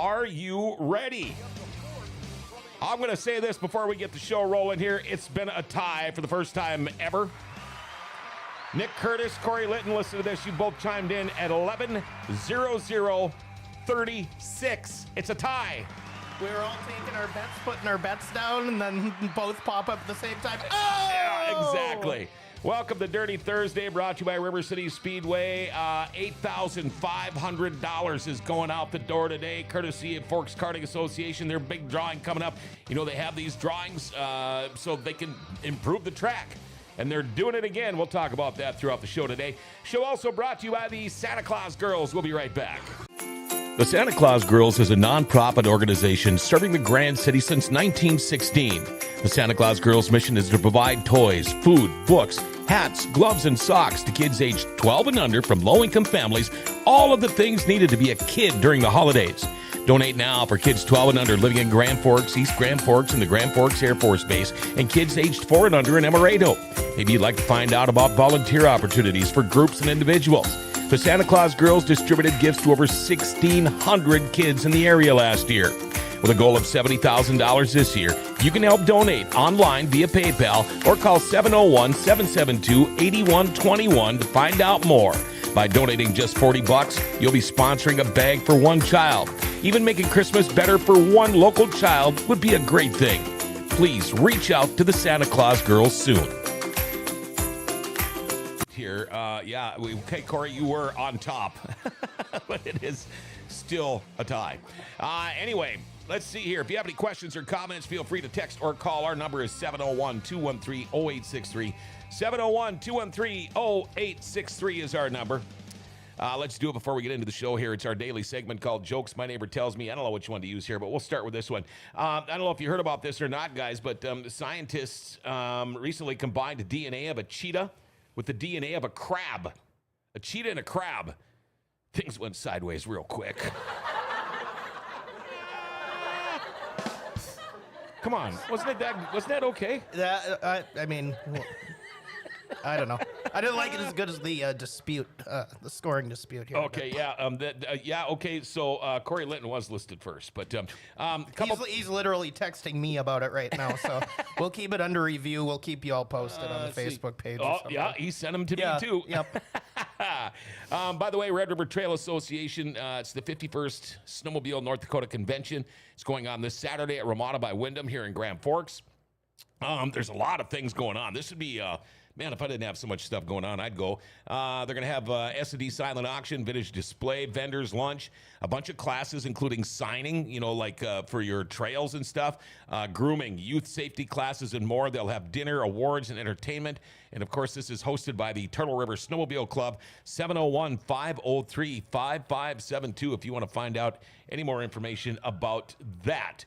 Are you ready? I'm going to say this before we get the show rolling here. It's been a tie for the first time ever. Nick Curtis, Corey Litton, listen to this. You both chimed in at 11:00:36. It's a tie. We were all taking our bets, putting our bets down, and then both pop up at the same time. Oh! Yeah, exactly. Welcome to Dirty Thursday, brought to you by River City Speedway. $8,500 is going out the door today, courtesy of Forks Karting Association. Their big drawing coming up. You know, they have these drawings so they can improve the track. And they're doing it again. We'll talk about that throughout the show today. Show also brought to you by the Santa Claus Girls. We'll be right back. The Santa Claus Girls is a non-profit organization serving the Grand City since 1916. The Santa Claus Girls' mission is to provide toys, food, books, hats, gloves, and socks to kids aged 12 and under from low-income families, all of the things needed to be a kid during the holidays. Donate now for kids 12 and under living in Grand Forks, East Grand Forks, and the Grand Forks Air Force Base, and kids aged 4 and under in Emerado. Maybe you'd like to find out about volunteer opportunities for groups and individuals. The Santa Claus Girls distributed gifts to over 1,600 kids in the area last year. With a goal of $70,000 this year, you can help donate online via PayPal or call 701-772-8121 to find out more. By donating just $40, you'll be sponsoring a bag for one child. Even making Christmas better for one local child would be a great thing. Please reach out to the Santa Claus Girls soon. Here, okay, Corey, you were on top, but it is still a tie. Anyway, let's see here. If you have any questions or comments, feel free to text or call. Our number is 701-213-0863. 701-213-0863 is our number. Let's do it before we get into the show here. It's our daily segment called Jokes My Neighbor Tells Me. I don't know which one to use here, but we'll start with this one. I don't know if you heard about this or not, guys, but scientists recently combined the DNA of a cheetah with the DNA of a crab. A cheetah and a crab. Things went sideways real quick. Come on, wasn't that okay? I mean, I don't know. I didn't like it as good as the dispute, the scoring dispute here. Okay, yeah, okay. So Corey Linton was listed first, but he's literally texting me about it right now. So we'll keep it under review. We'll keep you all posted on the Facebook page. Oh, yeah, he sent them to me too. Yep. By the way, Red River Trail Association, it's the 51st Snowmobile North Dakota Convention. It's going on this Saturday at Ramada by Wyndham here in Grand Forks. There's a lot of things going on. This would be, man, if I didn't have so much stuff going on, I'd go. They're going to have S&D silent auction, vintage display, vendors, lunch, a bunch of classes, including signing, like for your trails and stuff, grooming, youth safety classes, and more. They'll have dinner, awards, and entertainment. And, of course, this is hosted by the Turtle River Snowmobile Club, 701-503-5572 if you want to find out any more information about that.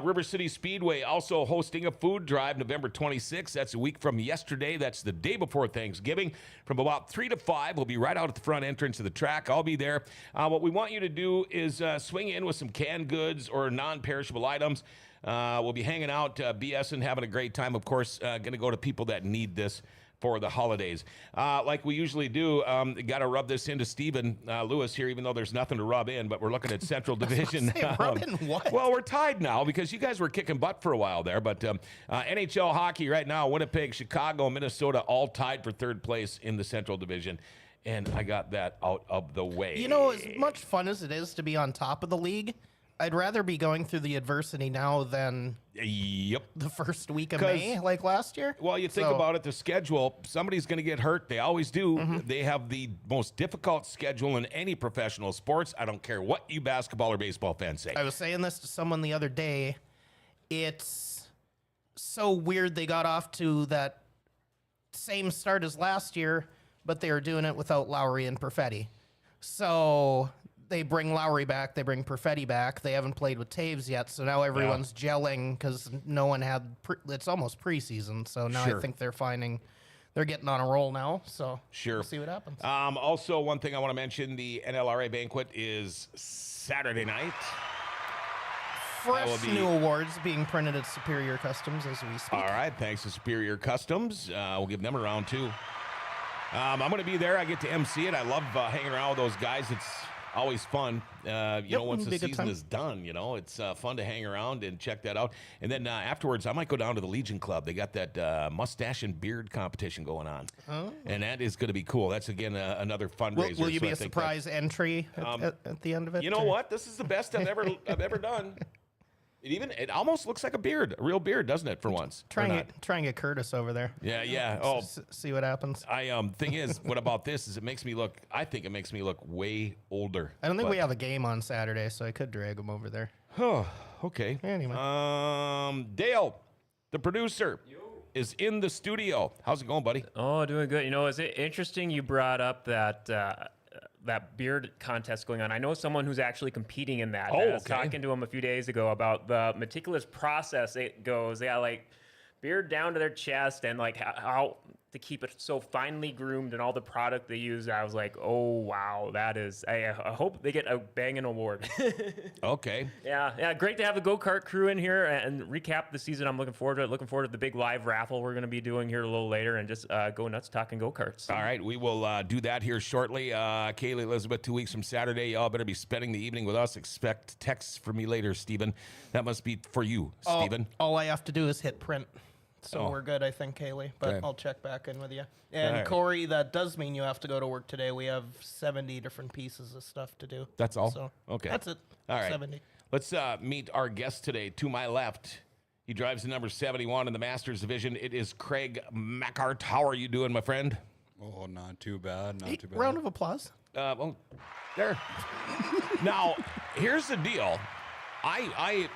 River City Speedway also hosting a food drive November 26th. That's a week from yesterday. That's the day before Thanksgiving. From about 3 to 5, we'll be right out at the front entrance of the track. I'll be there. What we want you to do is swing in with some canned goods or non-perishable items. We'll be hanging out, BSing, having a great time. Of course, going to go to people that need this for the holidays. Like we usually do, got to rub this into Stephen Lewis here, even though there's nothing to rub in, but we're looking at Central Division. Rub in what? Well, we're tied now because you guys were kicking butt for a while there, but NHL hockey right now, Winnipeg, Chicago, Minnesota, all tied for third place in the Central Division, and I got that out of the way. You know, as much fun as it is to be on top of the league, I'd rather be going through the adversity now than the first week of May, like last year. Well, you think about it, the schedule, somebody's going to get hurt. They always do. Mm-hmm. They have the most difficult schedule in any professional sports. I don't care what you basketball or baseball fans say. I was saying this to someone the other day. It's so weird they got off to that same start as last year, but they were doing it without Lowry and Perfetti. So they bring Lowry back, they bring Perfetti back. They haven't played with Taves yet, so now everyone's gelling because no one had. It's almost preseason, so now I think they're getting on a roll now. So we'll see what happens. Also, one thing I want to mention: the NLRA banquet is Saturday night. Fresh new awards being printed at Superior Customs as we speak. All right, thanks to Superior Customs. We'll give them a round too. I'm going to be there. I get to MC it. I love hanging around with those guys. It's Always fun. Once the be a good season time. is done, it's fun to hang around and check that out. And then afterwards, I might go down to the Legion Club. They got that mustache and beard competition going on. Oh. And that is going to be cool. That's, again, another fundraiser. Will you So be I a think surprise entry at the end of it? You know what? This is the best I've ever done. It almost looks like a beard, a real beard, doesn't it? For once, try and get Curtis over there. Yeah. Oh, see what happens. Thing is, what about this? Is I think it makes me look way older. I don't think we have a game on Saturday, so I could drag him over there. Oh, okay. Anyway, Dale, the producer, is in the studio. How's it going, buddy? Oh, doing good. Is it interesting you brought up that beard contest going on? I know someone who's actually competing in that. Oh, I was okay. talking to him a few days ago about the meticulous process it goes. Yeah, like beard down to their chest and like how to keep it so finely groomed and all the product they use. I was like, oh, wow, that is, I hope they get a banging award. Okay. Yeah, great to have the go-kart crew in here and recap the season. I'm looking forward to it. Looking forward to the big live raffle we're going to be doing here a little later and just go nuts talking go-karts. All right, we will do that here shortly. Kaylee Elizabeth, 2 weeks from Saturday. Y'all better be spending the evening with us. Expect texts from me later, Stephen. That must be for you, Stephen. All I have to do is hit print. So we're good, I think, Kaylee. But Okay. I'll check back in with you. And right. Corey, that does mean you have to go to work today. We have 70 different pieces of stuff to do. That's all? So Okay. That's it. All right. 70. Let's meet our guest today. To my left, he drives the number 71 in the Masters division. It is Craig MacHart. How are you doing, my friend? Oh, not too bad. Not too bad. Round of applause. Well, there. Now, here's the deal. I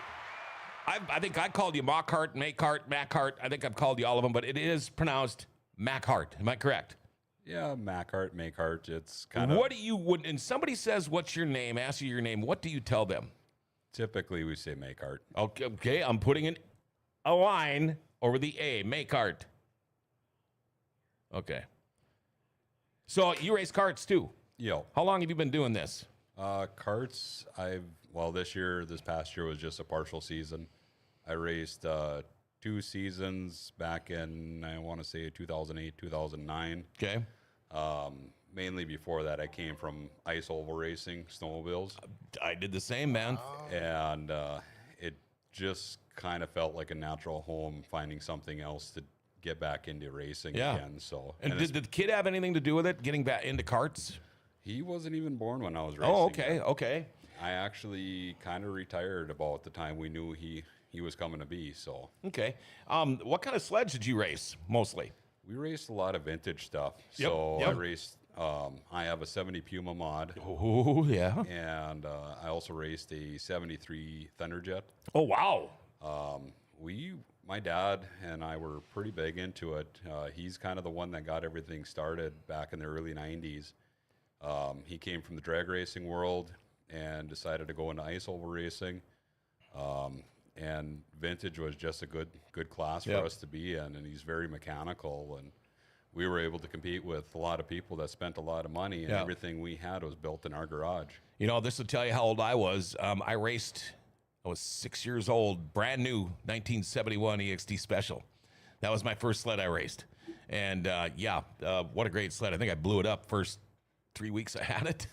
think I called you MacHart, MacHart. I think I've called you all of them, but it is pronounced MacHart. Am I correct? Yeah, MacHart. It's kind of. What do you, when somebody says, what's your name, asks you your name, what do you tell them? Typically, we say MacHart. Okay, I'm putting in a line over the A, MacHart. Okay. So you race karts too? Yo. How long have you been doing this? Karts, this past year was just a partial season. I raced 2 seasons back in, I want to say 2008, 2009. Okay. Mainly before that, I came from ice oval racing, snowmobiles. I did the same, man. And it just kind of felt like a natural home, finding something else to get back into racing again. So, and did the kid have anything to do with it, getting back into karts? he wasn't even born when I was racing. Oh, okay, okay. I actually kind of retired about the time we knew he was coming to be. So Okay. What kind of sleds did you race mostly? we raced a lot of vintage stuff. Yep, So yep. I raced. I have a 70 Puma mod, Oh, yeah. and I also raced a 73 Thunderjet. Oh, wow. My dad and I were pretty big into it. He's kind of the one that got everything started back in the early 90s. He came from the drag racing world and decided to go into ice oval racing. And vintage was just a good class for Yep. us to be in, and he's very mechanical, and we were able to compete with a lot of people that spent a lot of money, and Yeah. everything we had was built in our garage. You know, this will tell you how old I was. I was 6 years old, brand new 1971 EXT Special. That was my first sled I raced. And what a great sled. I think I blew it up first 3 weeks I had it.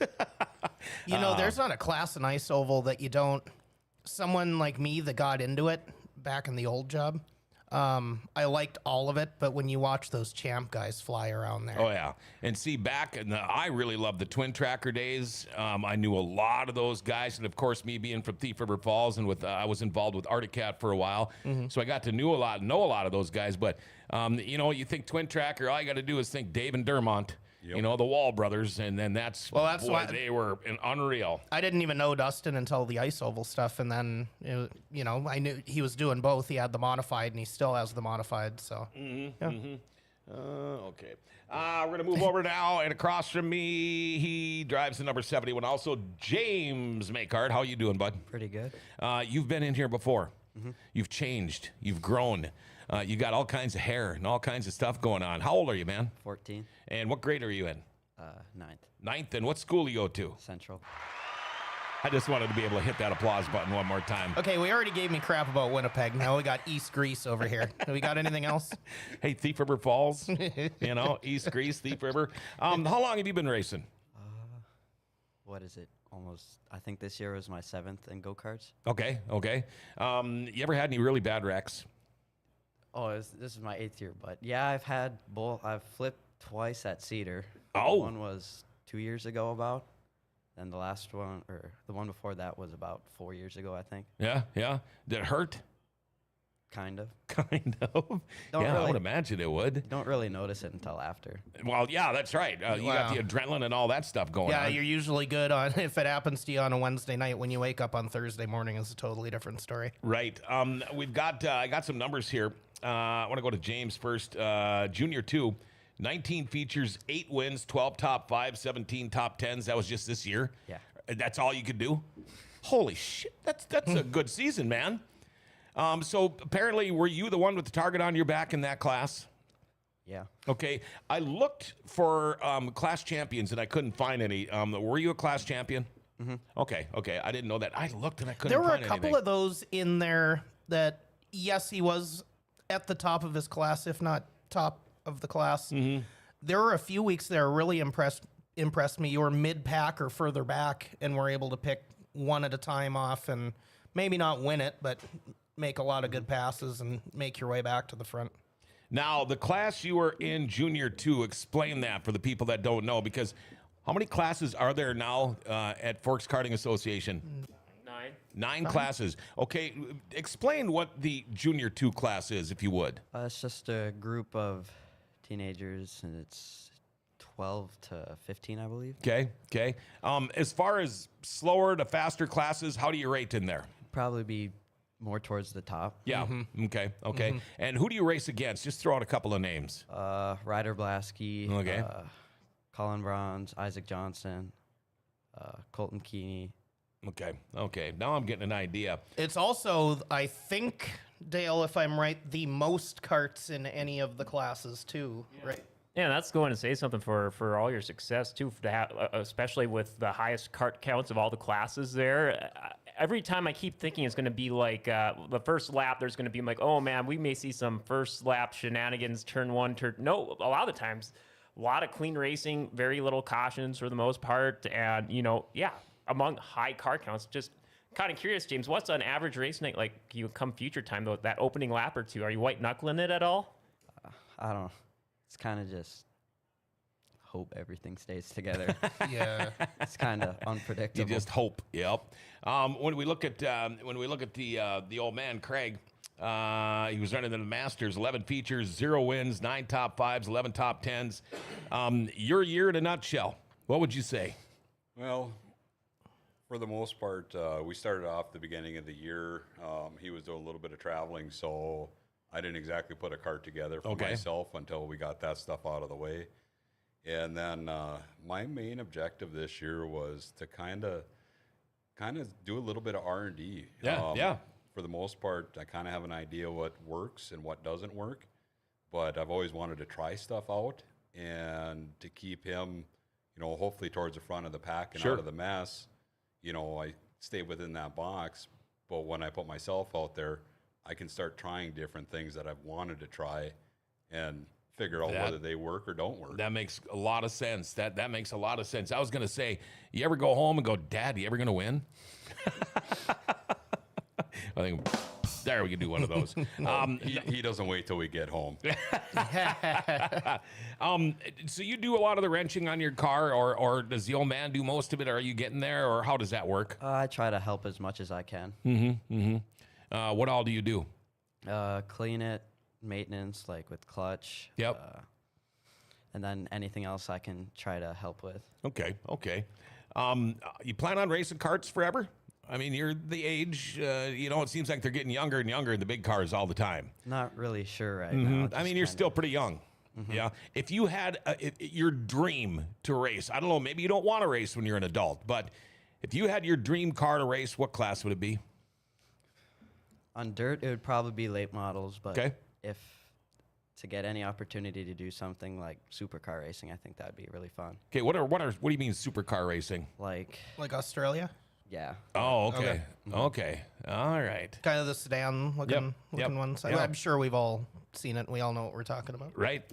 You know, there's not a class in ice oval that you don't. Someone like me that got into it back in the old job, I liked all of it, but when you watch those champ guys fly around there, Oh, yeah. And see, I really loved the Twin Tracker days. I knew a lot of those guys. And, of course, me being from Thief River Falls and I was involved with Arctic Cat for a while. So I got to know a lot of those guys. But, you think Twin Tracker, all you got to do is think Dave and Dermont. Yep. You know, the Wall brothers, and then that's why they were unreal. I didn't even know Dustin until the ice oval stuff, and then I knew he was doing both. He had the modified, and he still has the modified. So, Okay. We're going to move over now, and across from me, he drives the number 71. Also, James MacHart. How you doing, bud? Pretty good. You've been in here before. You've changed. You've grown. You got all kinds of hair and all kinds of stuff going on. How old are you, man? 14, And what grade are you in? 9th, Ninth. And what school do you go to? Central. I just wanted to be able to hit that applause button one more time. okay, we already gave me crap about Winnipeg. Now we got East Greece over here. We got anything else? Hey, Thief River Falls, East Greece, Thief River. How long have you been racing? What is it? almost, I think this year was my 7th in go-karts. Okay. You ever had any really bad wrecks? Oh, this is my 8th year, but yeah, I've had both. I've flipped twice at Cedar. Oh. One was 2 years ago about, and the last one, or the one before that was about 4 years ago, I think. Yeah. Did it hurt? Kind of. Kind of. Don't I really- would imagine it would. Don't really notice it until after. Well, yeah, that's right. You got the adrenaline and all that stuff going Yeah, on. you're usually good on if it happens to you on a Wednesday night. When you wake up on Thursday morning, is a totally different story. Right. We've got I got some numbers here. I want to go to James first. Junior 2, 19 features, 8 wins, 12 top 5, 17 top 10s. That was just this year. Yeah. That's all you could do? Holy shit. That's a good season, man. So apparently, were you the one with the target on your back in that class? Yeah. Okay. I looked for class champions and I couldn't find any. Were you a class champion? Mm-hmm. Okay. I didn't know that. I looked and I couldn't There were find a couple anything. of those in there that, yes, he was at the top of his class, if not top of the class. Mm-hmm. There were a few weeks that really impressed me. You were mid-pack or further back and were able to pick one at a time off and maybe not win it, but make a lot of good passes and make your way back to the front. Now, the class you were in Junior 2, explain that for the people that don't know, because how many classes are there now at Forks Karting Association? 9. 9 classes. Okay, explain what the Junior 2 class is, if you would. It's just a group of teenagers, and it's 12 to 15, I believe. Okay. As far as slower to faster classes, how do you rate in there? Probably be more towards the top. Yeah. Okay. And who do you race against? Just throw out a couple of names. Ryder Blasky, Okay. Colin Bronze, Isaac Johnson, Colton Keeney. Okay. Now I'm getting an idea. It's also, I think, Dale, if I'm right, the most carts in any of the classes, too, right? Yeah, that's going to say something for all your success too, to have, especially with the highest cart counts of all the classes there. Every time I keep thinking it's going to be like the first lap, there's going to be like, oh man, we may see some first lap shenanigans, turn one, no, a lot of the times, a lot of clean racing, very little cautions for the most part, and among high car counts, just kind of curious, James, what's an average race night like you come future time though, that opening lap or two? Are you white knuckling it at all? I don't know. It's kind of just hope everything stays together. Yeah. It's kind of unpredictable. You just hope. Yep. When we look at the old man Craig, he was running the Masters, 11 features, 0 wins, 9 top 5s, 11 top 10s. Your year in a nutshell, what would you say? Well, for the most part, we started off the beginning of the year. He was doing a little bit of traveling, so I didn't exactly put a cart together for myself until we got that stuff out of the way. And then my main objective this year was to kind of do a little bit of R&D. Yeah. For the most part, I kind of have an idea what works and what doesn't work, but I've always wanted to try stuff out and to keep him, hopefully towards the front of the pack and out of the mess. I stay within that box, but when I put myself out there, I can start trying different things that I've wanted to try and figure out whether they work or don't work. That makes a lot of sense. That makes a lot of sense. I was going to say, you ever go home and go, Dad, you ever going to win? I think there we can do one of those. He doesn't wait till we get home. So you do a lot of the wrenching on your car, or does the old man do most of it? Are you getting there, or how does that work? I try to help as much as I can. What all do you do? Clean it, maintenance, like with clutch. Yep. And then anything else I can try to help with. Okay. You plan on racing karts forever? I mean, you're the age, it seems like they're getting younger and younger in the big cars all the time. Not really sure right now. I mean, you're still pretty young. Yeah. If you had your dream to race, I don't know, maybe you don't want to race when you're an adult, but if you had your dream car to race, what class would it be? On dirt, it would probably be late models, but Okay. if to get any opportunity to do something like supercar racing, I think that'd be really fun. Okay, what do you mean supercar racing? Like Like Australia? Yeah. Oh, okay. Okay. All right. Kind of the sedan looking one. So Yep. I'm sure we've all seen it. And we all know what we're talking about. Right.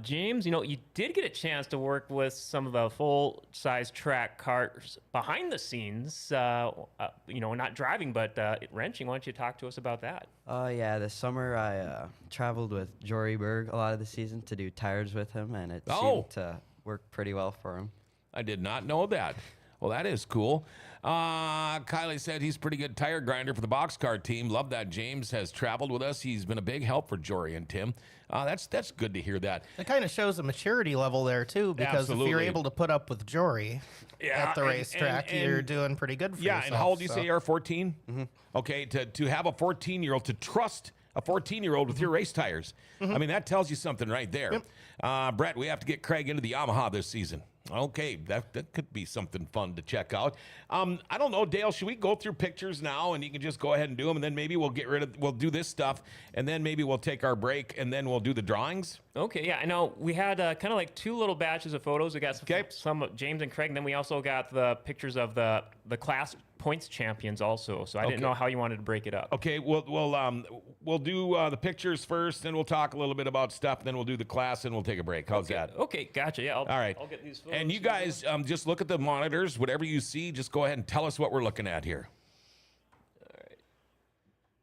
James, you did get a chance to work with some of the full-size track cars behind the scenes, not driving, but wrenching. Why don't you talk to us about that? Yeah, this summer I traveled with Jory Berg a lot of the season to do tires with him, and it seemed to work pretty well for him. I did not know that. Well, that is cool. Kylie said he's a pretty good tire grinder for the boxcar team. Love that James has traveled with us. He's been a big help for Jory and Tim. That's good to hear that. It kind of shows a maturity level there, too, because if you're Absolutely. able to put up with Jory Yeah, at the and- racetrack, and- you're doing pretty good for yourself. Yeah, and how old do you so. say you are? 14? Mm-hmm. Okay, to have a 14-year-old, to trust a 14-year-old with your race tires. I mean, that tells you something right there. Brett, we have to get Craig into the Yamaha this season. Okay, that could be something fun to check out. I don't know, Dale, should we go through pictures now and you can just go ahead and do them, and then maybe we'll we'll do this stuff, and then maybe we'll take our break, and then we'll do the drawings? Okay, yeah, I know we had kind of like two little batches of photos. We got some of James and Craig, and then we also got the pictures of the class points champions also. So I didn't know how you wanted to break it up. Okay, we'll do the pictures first, then we'll talk a little bit about stuff, then we'll do the class, and we'll take a break. How's that? Okay, gotcha. Yeah, All right. I'll get these photos. And you guys just look at the monitors. Whatever you see, just go ahead and tell us what we're looking at here.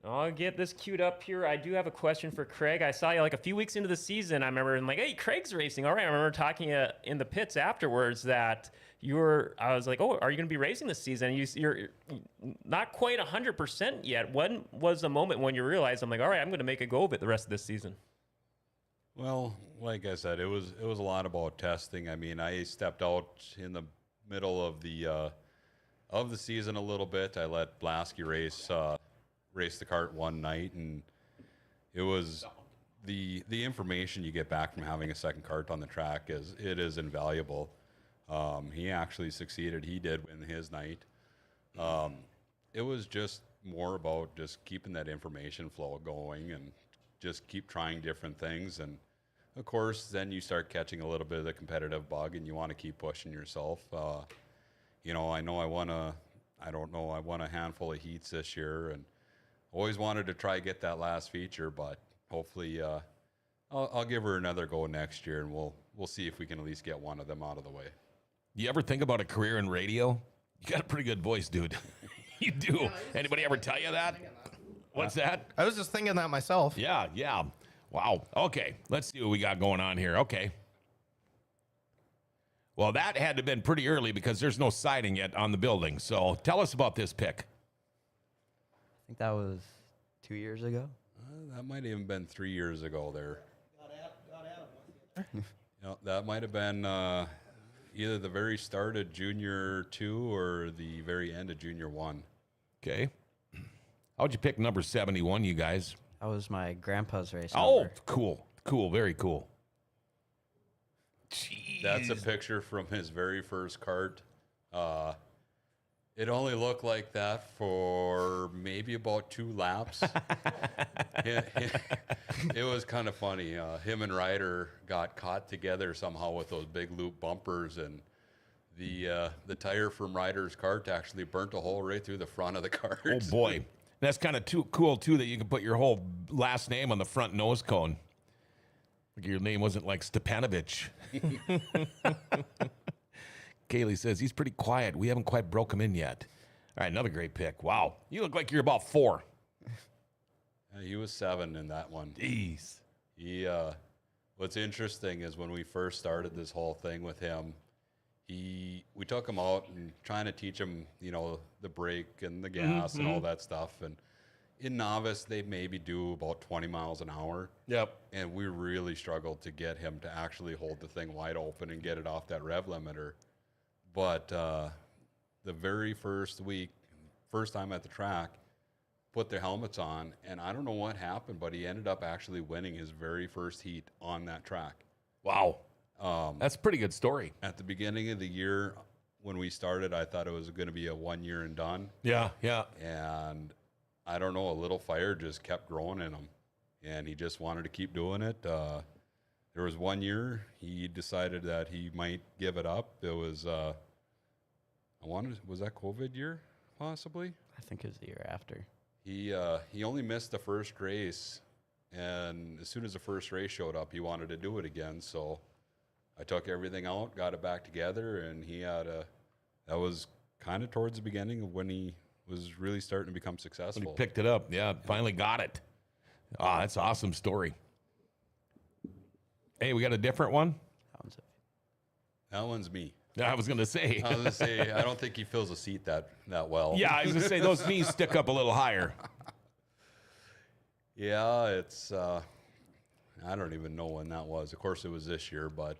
I'll get this queued up here. I do have a question for Craig. I saw you like a few weeks into the season. I remember and like, hey, Craig's racing. All right. I remember talking in the pits afterwards that I was like, oh, are you going to be racing this season? You're not quite 100% yet. When was the moment when you realized, I'm like, all right, I'm going to make a go of it the rest of this season? Well, like I said, it was a lot about testing. I mean, I stepped out in the middle of the season a little bit. I let Blasky race the kart one night, and it was the information you get back from having a second kart on the track is invaluable. He actually succeeded. He did win his night. It was just more about just keeping that information flow going and just keep trying different things. And of course, then you start catching a little bit of the competitive bug, and you want to keep pushing yourself. I know I won a handful of heats this year, and always wanted to try get that last feature, but hopefully I'll give her another go next year, and we'll see if we can at least get one of them out of the way. You ever think about a career in radio? You got a pretty good voice, dude. You do. Anybody ever tell you that? What's that? I was just thinking that myself. Yeah. Wow. Okay, let's see what we got going on here. Okay. Well, that had to have been pretty early because there's no siding yet on the building. So tell us about this pick. I think that was 2 years ago. That might have even been 3 years ago there. That might have been either the very start of Junior 2 or the very end of Junior 1. Okay. How'd you pick number 71, you guys? That was my grandpa's race Oh, number. cool. Very cool. Jeez. That's a picture from his very first kart. It only looked like that for maybe about 2 laps. It was kind of funny. Him and Ryder got caught together somehow with those big loop bumpers, and the tire from Ryder's kart actually burnt a hole right through the front of the kart. Oh, boy. That's kind of cool, too, that you can put your whole last name on the front nose cone. Like your name wasn't like Stepanovich. Kaylee says, he's pretty quiet. We haven't quite broke him in yet. All right, another great pick. Wow. You look like you're about 4. He was 7 in that one. Jeez. What's interesting is when we first started this whole thing with him, we took him out and trying to teach him, the brake and the gas and all that stuff. And in novice, they maybe do about 20 miles an hour. Yep. And we really struggled to get him to actually hold the thing wide open and get it off that rev limiter. But the very first week, first time at the track, put their helmets on, and I don't know what happened, but he ended up actually winning his very first heat on that track. Wow. That's a pretty good story. At the beginning of the year, when we started, I thought it was going to be a 1 year and done. Yeah. And I don't know, a little fire just kept growing in him, and he just wanted to keep doing it. There was 1 year he decided that he might give it up. It was, was that COVID year? possibly. I think it was the year after. He only missed the first race, and as soon as the first race showed up, he wanted to do it again. So I took everything out, got it back together, and that was kind of towards the beginning of when he was really starting to become successful. When he picked it up, yeah, finally got it. Ah, that's an awesome story. Hey, we got a different one? That one's it. That one's me. I was going to say. I don't think he fills a seat that well. Yeah, I was going to say those knees stick up a little higher. Yeah, it's, I don't even know when that was. Of course, it was this year, but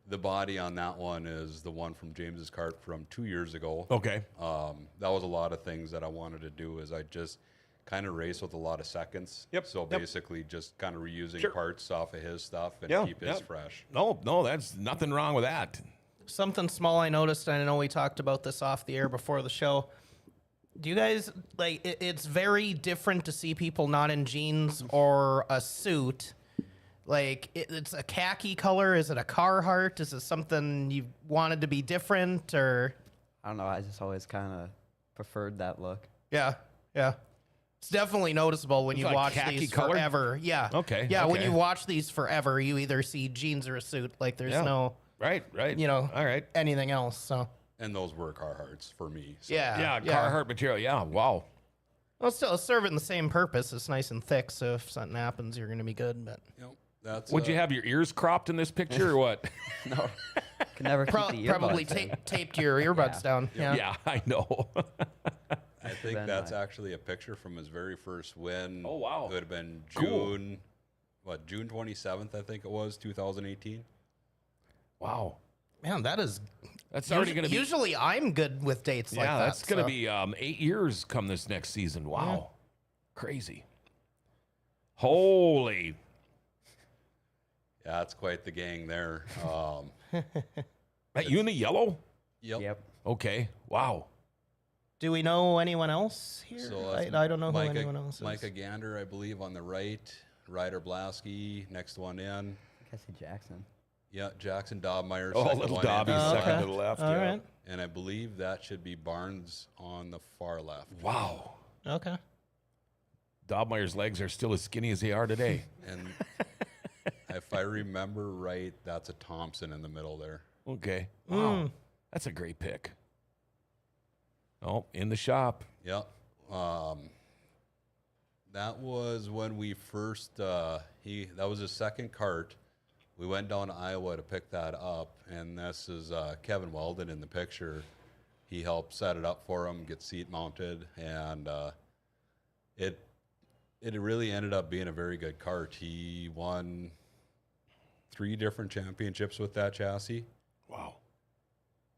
the body on that one is the one from James's cart from 2 years ago. Okay. That was a lot of things that I wanted to do is I just kind of race with a lot of seconds. Yep. So Yep. basically just kind of reusing Sure. parts off of his stuff and Yeah, keep his yeah. fresh. No, that's nothing wrong with that. Something small I noticed, and I know we talked about this off the air before the show. Do you guys, like, it's very different to see people not in jeans or a suit. Like, it's a khaki color. Is it a Carhartt? Is it something you wanted to be different, or? I don't know. I just always kind of preferred that look. Yeah. It's definitely noticeable when It's you like watch khaki these color? forever. Yeah. Okay, Yeah, when okay. you watch these forever, you either see jeans or a suit. Like, there's Yeah. no, Right. All right. anything else. So, And those were Carhartts for me. So. yeah. Carhartt material. Yeah, wow. Well, still, it's serving the same purpose. It's nice and thick, so if something happens, you're going to be good. But Yep, that's, Would you have your ears cropped in this picture or what? No, could never keep the earbuds probably in. taped your earbuds down. Yeah. Yeah, I know. I think Then that's I- actually a picture from his very first win. Oh, wow. It would have been Cool. June 27th, I think it was, 2018. Wow. Man, that is. That's already going to be. Usually, I'm good with dates like that. That's going to so. be 8 years come this next season. Wow. Crazy. Holy. Yeah, that's quite the gang there. That you in the yellow? Yep. Okay. Wow. Do we know anyone else here? So I don't know who anyone else is. Micah Gander, I believe, on the right. Ryder Blasky, next one in. I see Jackson. Yeah, Jackson Dobmeyer. Oh, second little one in. Dobby, Oh, second okay. to the left. All yeah. right. And I believe that should be Barnes on the far left. Wow. Okay. Dobmeyer's legs are still as skinny as they are today. And if I remember right, that's a Thompson in the middle there. Okay. Wow. That's a great pick. Oh, in the shop. Yep. That was when we first, that was his second cart. We went down to Iowa to pick that up, and this is Kevin Weldon in the picture. He helped set it up for him, get seat mounted, and it really ended up being a very good cart. He won 3 different championships with that chassis. Wow.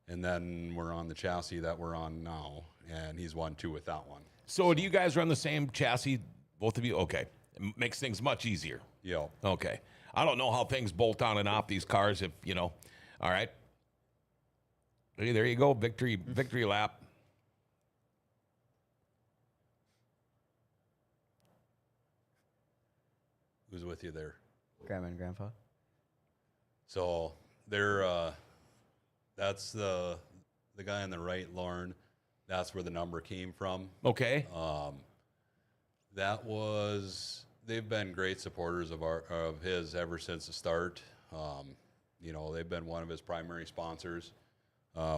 And then we're on the chassis that we're on now, and he's won 2 with that one. So do you guys run the same chassis, both of you? Okay. It makes things much easier. Yeah. Okay. I don't know how things bolt on and off these cars if, all right. Hey, there you go. Victory lap. Who's with you there? Grandma and Grandpa. So they're that's the guy on the right, Lauren. That's where the number came from. Okay. They've been great supporters of his ever since the start. They've been one of his primary sponsors.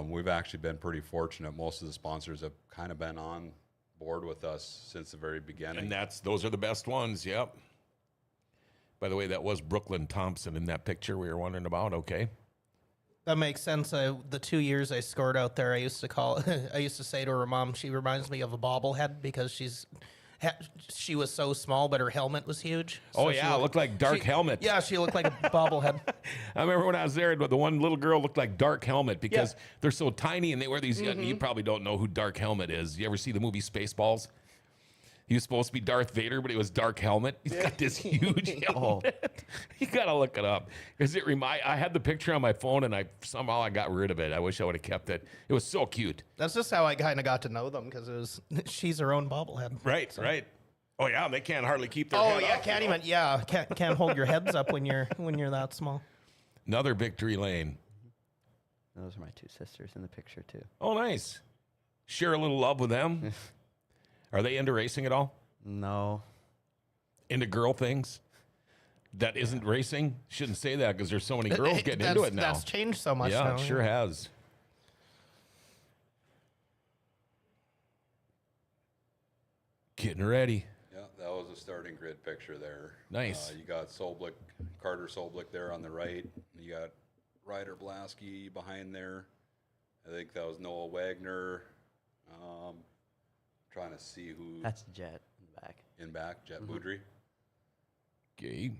We've actually been pretty fortunate. Most of the sponsors have kind of been on board with us since the very beginning. And those are the best ones. Yep. By the way, that was Brooklyn Thompson in that picture we were wondering about. Okay. That makes sense. The 2 years I scored out there, I used to say to her mom, she reminds me of a bobblehead because she was so small, but her helmet was huge. Oh, So yeah. It looked like Dark Helmet. Yeah, she looked like a bobblehead. I remember when I was there, the one little girl looked like Dark Helmet because Yeah. they're so tiny and they wear these. You probably don't know who Dark Helmet is. You ever see the movie Spaceballs? He was supposed to be Darth Vader, but he was Dark Helmet. He's got this huge helmet. You gotta look it up because I had the picture on my phone and somehow I got rid of it. I wish I would have kept it. It was so cute. That's just how I kind of got to know them because she's her own bobblehead. Right. Oh yeah, they can't hardly keep their. Oh head yeah, up, can't even. Yeah, can't hold your heads up when you're that small. Another victory lane. Those are my 2 sisters in the picture too. Oh, nice. Share a little love with them. Are they into racing at all? No. Into girl things? That isn't racing? Shouldn't say that because there's so many girls getting into it now. That's changed so much yeah, now. it sure has. Getting ready. Yeah, that was a starting grid picture there. Nice. You got Solblick, Carter Solblick there on the right. You got Ryder Blasky behind there. I think that was Noah Wagner. Trying to see who. That's Jet back. In back, Jet Boudry. Okay.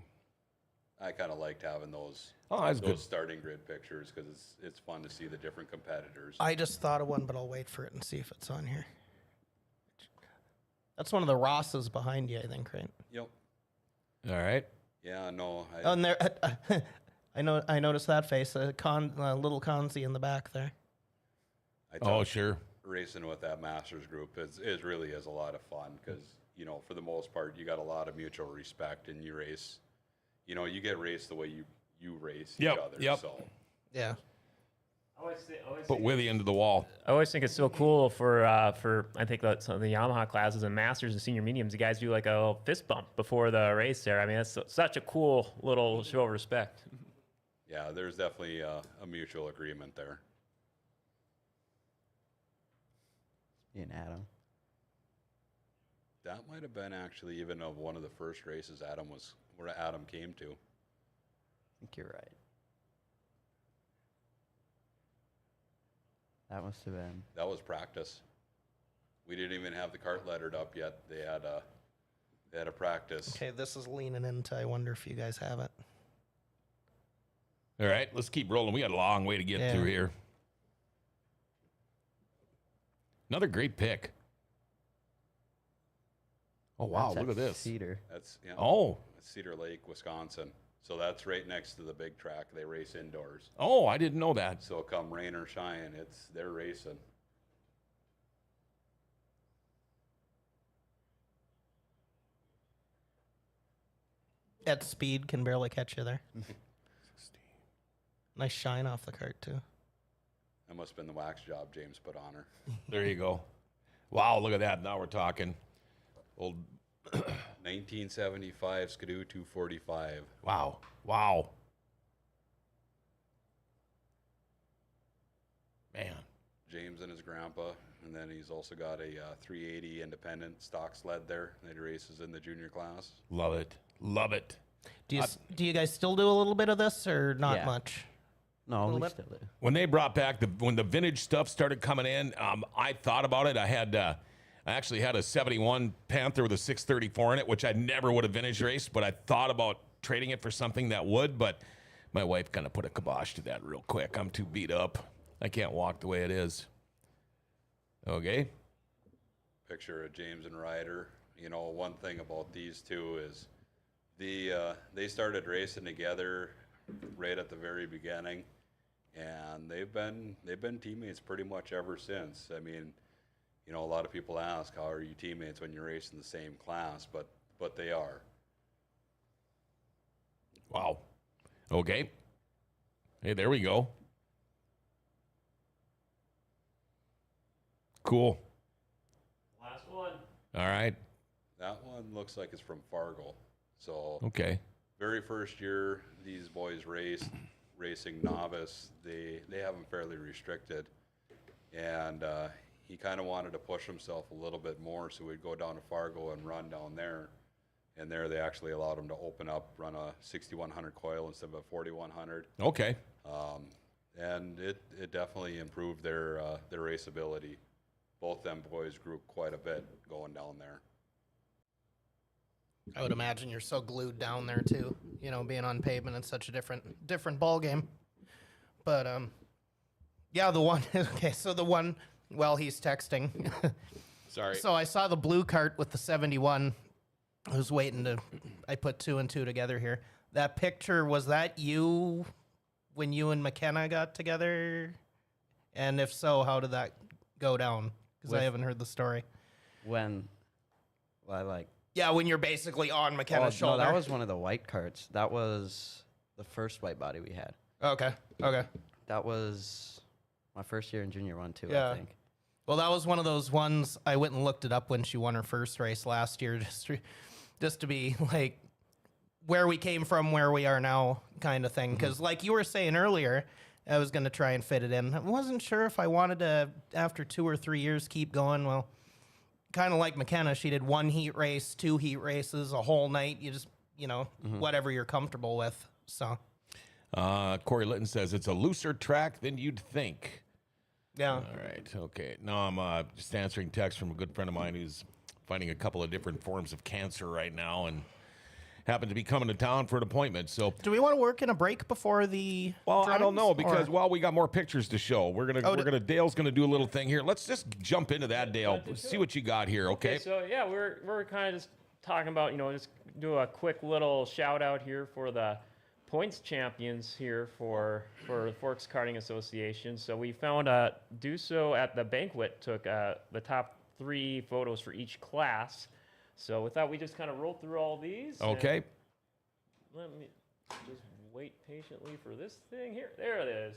I kind of liked having those That's good. starting grid pictures because it's fun to see the different competitors. I just thought of one, but I'll wait for it and see if it's on here. That's one of the Rosses behind you, I think, right? Yep. All right. Yeah, no. Oh, and there, I noticed that face, little Conzi in the back there. Oh, sure. Racing with that Masters group is really is a lot of fun because, you know, for the most part, you got a lot of mutual respect and you race. You know, you get raced the way you race each other. Yep. So. Yeah. Put Withy into the wall. I always think it's so cool for I think that's the Yamaha classes and Masters and senior mediums. You guys do like a little fist bump before the race there. I mean, that's such a cool little show of respect. Yeah, there's definitely a mutual agreement there. Me and Adam. That might have been actually even of one of the first races Adam came to. I think you're right. That must have been. That was practice. We didn't even have the cart lettered up yet. They had a practice. Okay, this is leaning into. I wonder if you guys have it. All right, let's keep rolling. We got a long way to get through here. Another great pick. Oh, wow, look at this. Cedar. That's Cedar Lake, Wisconsin. So that's right next to the big track. They race indoors. Oh, I didn't know that. So come rain or shine, they're racing. At speed, can barely catch you there. Nice shine off the cart, too. That must have been the wax job James put on her. There you go. Wow, look at that. Now we're talking. Old 1975 Skidoo 245. Wow. Man. James and his grandpa, and then he's also got a 380 independent stock sled there that he races in the junior class. Love it. Do you guys still do a little bit of this or not Yeah. much? No, we bit? still do. When they brought back when the vintage stuff started coming in, I thought about it. I actually had a 71 Panther with a 634 in it, which I never would have vintage raced, but I thought about trading it for something that would, but my wife kind of put a kibosh to that real quick. I'm too beat up. I can't walk the way it is. Okay. Picture of James and Ryder. You know, one thing about these two is they started racing together right at the very beginning, and they've been teammates pretty much ever since. I mean, you know, a lot of people ask, how are you teammates when you race in the same class? But they are. Wow. Okay. Hey, there we go. Cool. Last one. All right. That one looks like it's from Fargo. So Okay. very first year these boys racing novice, they have them fairly restricted, and he kind of wanted to push himself a little bit more, so we'd go down to Fargo and run down there, and there they actually allowed him to open up, run a 6100 coil instead of a 4100, Okay. and it definitely improved their race ability. Both them boys grew quite a bit going down there. I would imagine you're so glued down there too. You know, being on pavement, it's such a different ball game. But yeah, the one. Okay, so the one. Well, he's texting. Sorry. So I saw the blue cart with the 71. I was waiting to. I put 2 and 2 together here. That picture, was that you when you and McKenna got together? And if so, how did that go down? Because I haven't heard the story. When, well, Yeah, when you're basically on McKenna's shoulder. No, that was one of the white carts. That was the first white body we had. Okay. That was my first year in junior one too, Yeah. I think. Well, that was one of those ones I went and looked it up when she won her first race last year, just to be like where we came from, where we are now kind of thing. Because like you were saying earlier, I was going to try and fit it in. I wasn't sure if I wanted to, after 2 or 3 years, keep going. Well, kind of like McKenna, she did 1 heat race, 2 heat races, a whole night. You just, whatever you're comfortable with. So, Corey Litton says it's a looser track than you'd think. yeah. All right. Okay. No, I'm just answering text from a good friend of mine who's fighting a couple of different forms of cancer right now and happened to be coming to town for an appointment. So, Do we want to work in a break before the? well, I don't know drawings, because or- we got more pictures to show. Dale's gonna do a little thing here. Let's just jump into that, Dale. See what you got here. Okay. So yeah, we're kind of just talking about, just do a quick little shout out here for the points champions here for the Forks Karting Association. So we found Duso at the banquet took the top 3 photos for each class. So we thought we just kind of roll through all these. Okay. Let me just wait patiently for this thing here. There it is.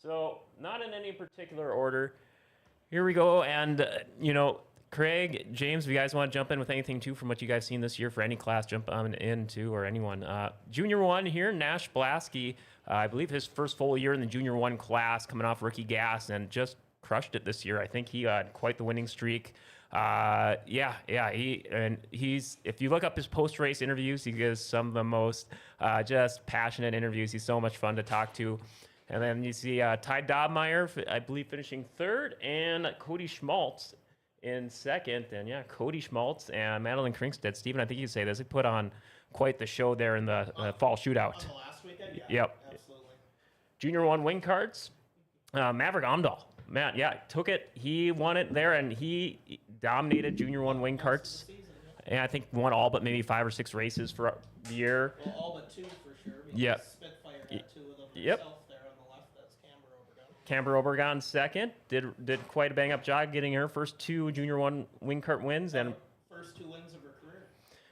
So not in any particular order. Here we go. And, Craig, James, if you guys want to jump in with anything, too, from what you guys seen this year for any class, jump on in, too, or anyone. Junior 1 here, Nash Blasky, I believe his first full year in the Junior 1 class, coming off rookie gas, and just crushed it this year. I think he had quite the winning streak. He's if you look up his post-race interviews, he gives some of the most just passionate interviews. He's so much fun to talk to. And then you see Ty Dobmeyer, I believe, finishing 3rd, and Cody Schmaltz in 2nd. And Cody Schmaltz and Madeline Krinkstead. Stephen, I think you say this. He put on quite the show there in the fall shootout. On the last weekend? Yeah. Yep. Absolutely. Junior 1 wing carts, Maverick Omdahl. Matt, took it. He won it there, and he dominated Junior 1 wing carts. And I think won all but maybe 5 or 6 races for the year. Well, all but 2 for sure. Yep. Spitfire had 2 of them Yep. himself there on the left. That's Camber Obregon. Camber Obregon 2nd. Did quite a bang-up job getting her first 2 Junior 1 wing cart wins. And First 2 wins of her career.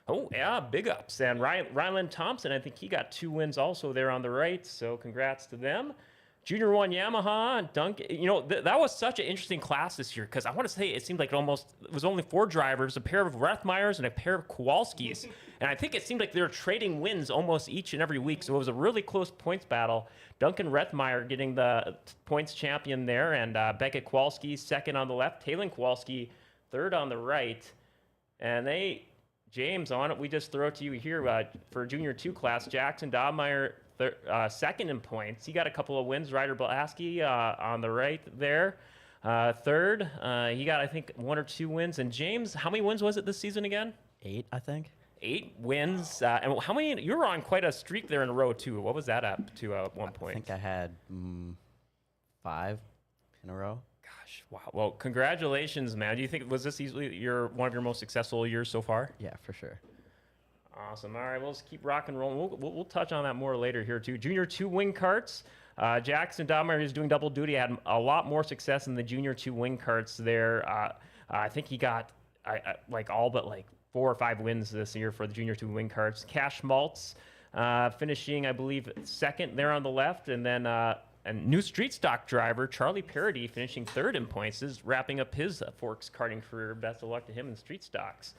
oh, yeah, big ups. And Ryland Thompson, I think he got 2 wins also there on the right. So congrats to them. Junior 1 Yamaha, Duncan, that was such an interesting class this year because I want to say it seemed like it was only 4 drivers, a pair of Rethmeyers and a pair of Kowalskis. And I think it seemed like they were trading wins almost each and every week. So it was a really close points battle. Duncan Rethmeyer getting the points champion there, and Beckett Kowalski 2nd on the left, Talon Kowalski 3rd on the right. And James, on it, we just throw it to you here for Junior 2 class, Jackson Dobmeyer 2nd in points. He got a couple of wins. Ryder Blasky on the right there. 3rd. He got, I think, 1 or 2 wins. And James, how many wins was it this season again? 8, I think. 8 wins. And how many? You were on quite a streak there in a row, too. What was that up to at one point? I think I had 5 in a row. Gosh, wow. Well, congratulations, man. Do you think, was this easily one of your most successful years so far? Yeah, for sure. Awesome. All right, we'll just keep rock and rolling. We'll touch on that more later here, too. Junior 2 wing carts. Jackson Dobmeyer is doing double duty. Had a lot more success in the Junior 2 wing carts there. I think he got all but 4 or 5 wins this year for the Junior 2 wing carts. Cash Maltz finishing, I believe, 2nd there on the left. And then a new street stock driver, Charlie Parody, finishing 3rd in points, is wrapping up his Forks karting career. Best of luck to him in street stocks.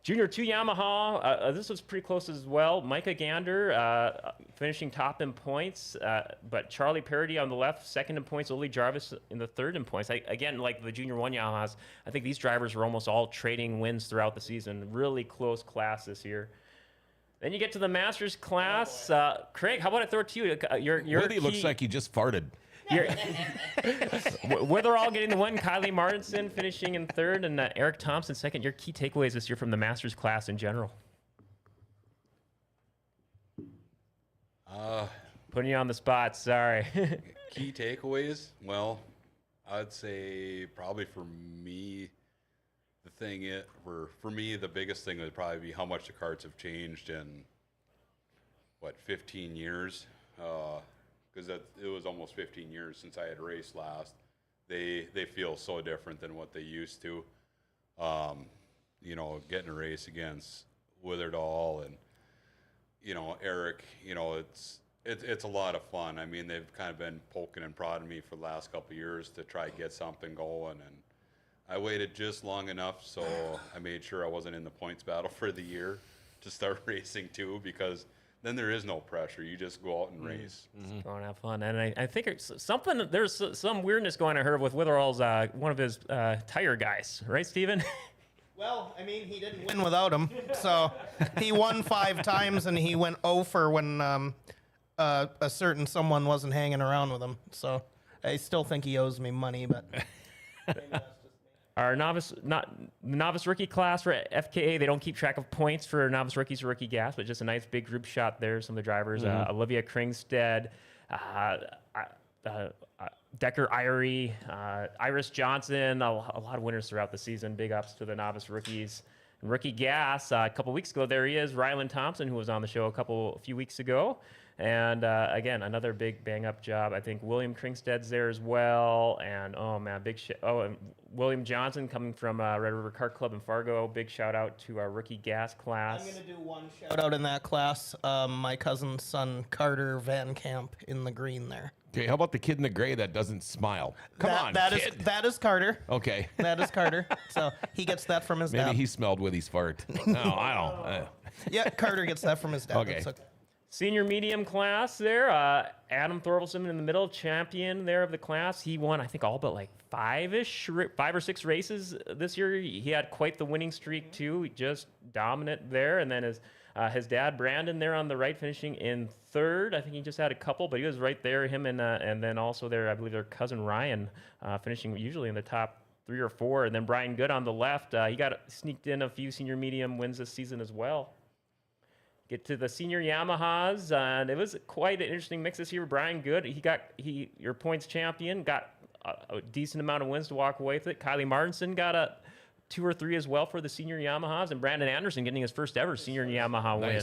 Junior 2 Yamaha, this was pretty close as well. Micah Gander finishing top in points, but Charlie Parody on the left, 2nd in points. Oli Jarvis in the 3rd in points. Again, like the Junior 1 Yamahas, I think these drivers were almost all trading wins throughout the season. Really close class this year. Then you get to the Masters class. Craig, how about I throw it to you? Your Woody looks like he just farted. Where they're all getting the win. Kylie Martinson finishing in 3rd, and Eric Thompson 2nd. Your key takeaways this year from the Masters class in general? Putting you on the spot. Sorry. Key takeaways? Well, I'd say probably for me, the biggest thing would probably be how much the carts have changed in 15 years. Because it was almost 15 years since I had raced last. They feel so different than what they used to. Getting a race against Witherdall and Eric, it's a lot of fun. I mean, they've kind of been poking and prodding me for the last couple of years to try to get something going, and I waited just long enough, so I made sure I wasn't in the points battle for the year to start racing too, because then there is no pressure. You just go out and race. Go and have fun. And I think it's something. There's some weirdness going on here with Witherall's one of his tire guys, right, Steven? Well, I mean, he didn't win without him. So he won 5 times, and he went 0 for when a certain someone wasn't hanging around with him. So I still think he owes me money, but maybe that's just me. Our novice rookie class for FKA, they don't keep track of points for novice rookies or rookie gas, but just a nice big group shot there. Some of the drivers, Olivia Kringstead, Decker Irie, Iris Johnson, a lot of winners throughout the season. Big ups to the novice rookies. And rookie gas, a couple weeks ago, there he is, Rylan Thompson, who was on the show a few weeks ago. And again, another big bang-up job. I think William Kringsted's there as well. And, oh, man, and William Johnson coming from Red River Kart Club in Fargo. Big shout-out to our rookie gas class. I'm going to do one shout-out in that class. My cousin's son, Carter Van Camp, in the green there. Okay, how about the kid in the gray that doesn't smile? Come on, kid. That is Carter. Okay. That is Carter. So he gets that from his dad. Maybe he smelled Withy's fart. No, I don't. Yeah, Carter gets that from his dad. Okay. Senior medium class there. Adam Thorvaldson in the middle, champion there of the class. He won, I think, all but like 5 or 6 races this year. He had quite the winning streak, too. Just dominant there. And then his dad, Brandon, there on the right, finishing in 3rd. I think he just had a couple, but he was right there. Him and then also there, I believe, their cousin Ryan, finishing usually in the top 3 or 4. And then Brian Good on the left. He got sneaked in a few senior medium wins this season as well. Get to the senior Yamahas, and it was quite an interesting mix this year. Brian Good, your points champion, got a decent amount of wins to walk away with it. Kylie Martinson got 2 or 3 as well for the senior Yamahas, and Brandon Anderson getting his first ever senior Yamaha win.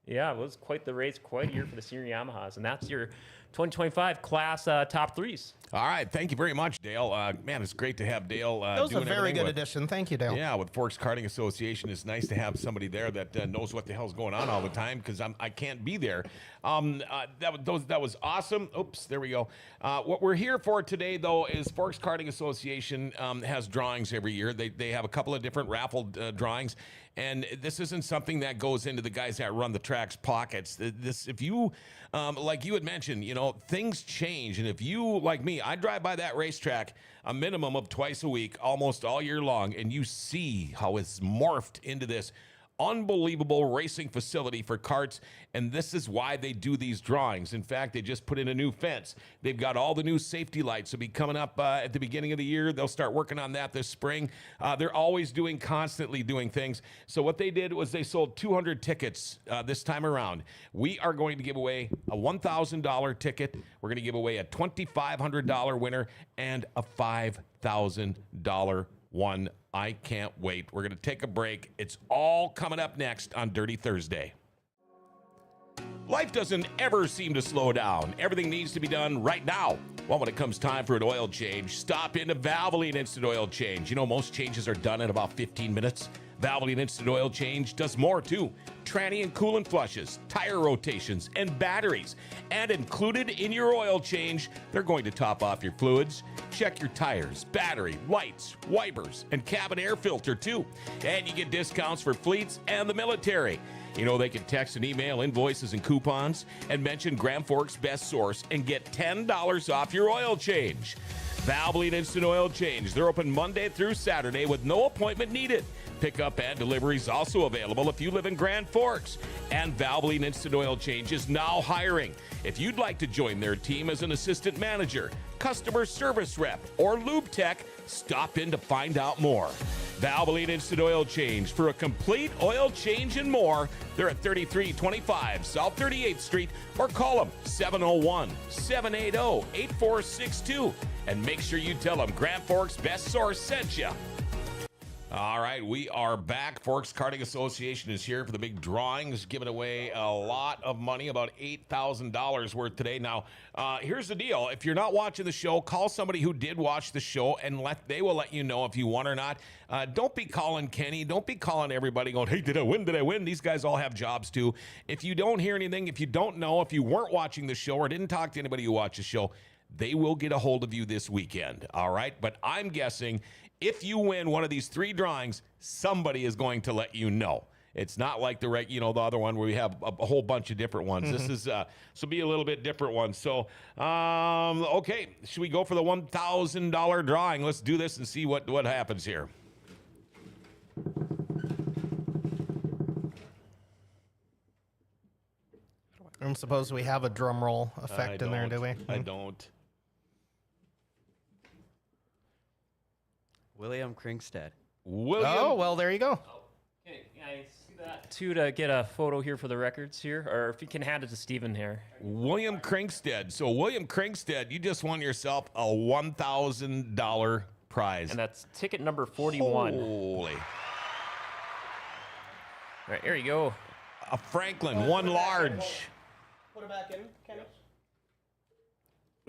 Yeah, it was quite the race, quite a year for the senior Yamahas, and that's your 2025 class top 3s. All right, thank you very much, Dale. Man, it's great to have Dale. That was a very good addition. Thank you, Dale. Yeah, with Forks Karting Association, it's nice to have somebody there that knows what the hell's going on all the time, because I can't be there. That was awesome. Oops, there we go. What we're here for today, though, is Forks Karting Association has drawings every year. They have a couple of different raffle drawings. And this isn't something that goes into the guys that run the track's pockets. If you, like you had mentioned, things change. And if you, like me, I drive by that racetrack a minimum of twice a week, almost all year long, and you see how it's morphed into this unbelievable racing facility for karts, and this is why they do these drawings. In fact, they just put in a new fence. They've got all the new safety lights will be coming up at the beginning of the year. They'll start working on that this spring. They're always constantly doing things. So what they did was they sold 200 tickets this time around. We are going to give away a $1,000 ticket. We're going to give away a $2,500 winner and a $5,000 one. I can't wait. We're going to take a break. It's all coming up next on Dirty Thursday. Life doesn't ever seem to slow down. Everything needs to be done right now. Well, when it comes time for an oil change, stop into Valvoline Instant Oil Change. Most changes are done in about 15 minutes. Valvoline Instant Oil Change does more too. Tranny and coolant flushes, tire rotations, and batteries. And included in your oil change, they're going to top off your fluids, check your tires, battery, lights, wipers, and cabin air filter too. And you get discounts for fleets and the military. They can text and email invoices and coupons and mention Grand Forks Best Source and get $10 off your oil change. Valvoline Instant Oil Change. They're open Monday through Saturday with no appointment needed. Pickup and delivery is also available if you live in Grand Forks. And Valvoline Instant Oil Change is now hiring. If you'd like to join their team as an assistant manager, customer service rep, or lube tech, stop in to find out more. Valvoline Instant Oil Change. For a complete oil change and more, they're at 3325 South 38th Street, or call them 701-780-8462. And make sure you tell them Grand Forks Best Source sent you. All right, we are back. Forks Karting Association is here for the big drawings, giving away a lot of money, about $8,000 worth today. Now, here's the deal. If you're not watching the show, call somebody who did watch the show, and they will let you know if you won or not. Don't be calling Kenny. Don't be calling everybody going, hey, did I win? Did I win? These guys all have jobs, too. If you don't hear anything, if you don't know, if you weren't watching the show or didn't talk to anybody who watched the show, they will get a hold of you this weekend, all right? But I'm guessing if you win one of these 3 drawings, somebody is going to let you know. It's not like the the other one where we have a whole bunch of different ones. This is so be a little bit different one. So okay, should we go for the $1,000 drawing? Let's do this and see what happens here. I'm supposed we have a drum roll effect in there, do we? I don't. William Kringstad. William. Oh, well, there you go. Okay, I see that too to get a photo here for the records here, or if you can hand it to Steven here. William Kringstad. So William Kringstad, you just won yourself a $1,000 prize. And that's ticket number 41. Holy. All right, here you go. A Franklin, one large. Put it back in, Kenny.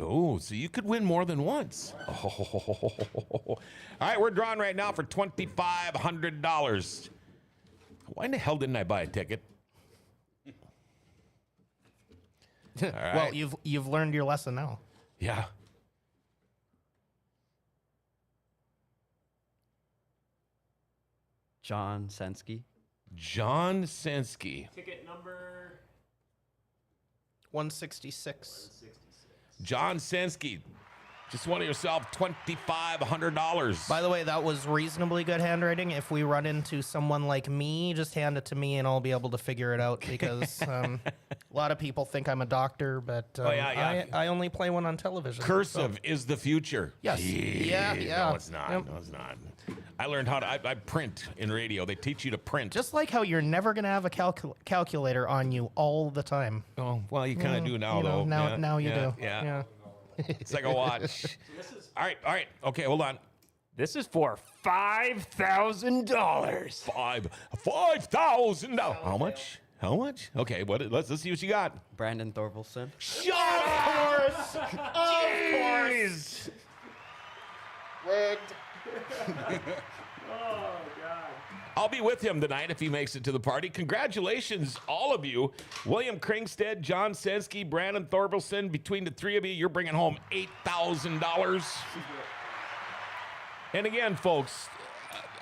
Oh, so you could win more than once. Oh. All right, we're drawing right now for $2,500. Why in the hell didn't I buy a ticket? All right. Well, you've learned your lesson now. Yeah. John Sensky. John Sensky. Ticket number 166. John Sensky. Just won yourself $2,500. By the way, that was reasonably good handwriting. If we run into someone like me, just hand it to me and I'll be able to figure it out because a lot of people think I'm a doctor, but I only play one on television. Cursive is the future. Yes. Yeah. No, it's not. Yep. No, it's not. I learned how to, I print in radio. They teach you to print. Just like how you're never going to have a calculator on you all the time. Oh, well, you kind of do now, though. Now you do. Yeah. It's like a watch. All right. Okay, hold on. This is for $5,000. $5,000. How much? Okay, let's see what you got. Brandon Thorvaldson. Shut up! Of course. Rigged. I'll be with him tonight if he makes it to the party. Congratulations, all of you. William Kringstad, John Sensky, Brandon Thorvaldson. Between the 3 of you, you're bringing home $8,000. And again, folks,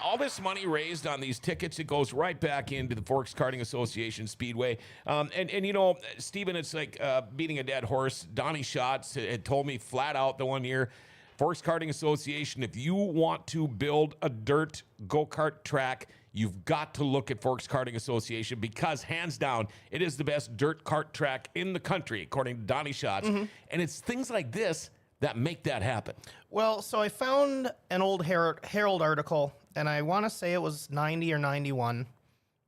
all this money raised on these tickets, it goes right back into the Forks Karting Association Speedway. And you know, Stephen, it's like beating a dead horse. Donnie Schatz had told me flat out the one year, Forks Karting Association, if you want to build a dirt go-kart track, you've got to look at Forks Karting Association because, hands down, it is the best dirt kart track in the country, according to Donnie Schatz. And it's things like this that make that happen. Well, so I found an old Herald article, and I want to say it was 90 or 91,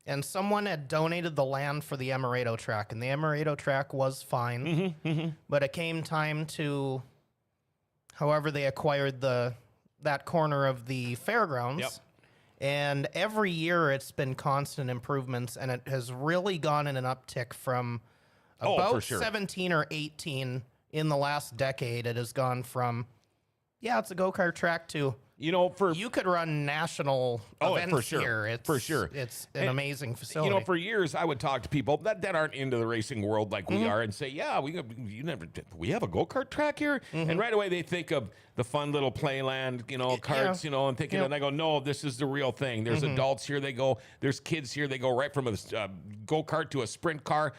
and someone had donated the land for the Amaretto track, and the Amaretto track was fine, but it came time to... However, they acquired that corner of the fairgrounds. Yep. And every year it's been constant improvements, and it has really gone in an uptick from about 17 or 18 in the last decade. It has gone from, it's a go-kart track to, you could run national events here. It's an amazing facility. You know, for years I would talk to people that aren't into the racing world like we are and say, we have a go-kart track here? And right away they think of the fun little playland, karts, and thinking, and I go, no, this is the real thing. There's adults here, there's kids here, they go right from a go-kart to a sprint car.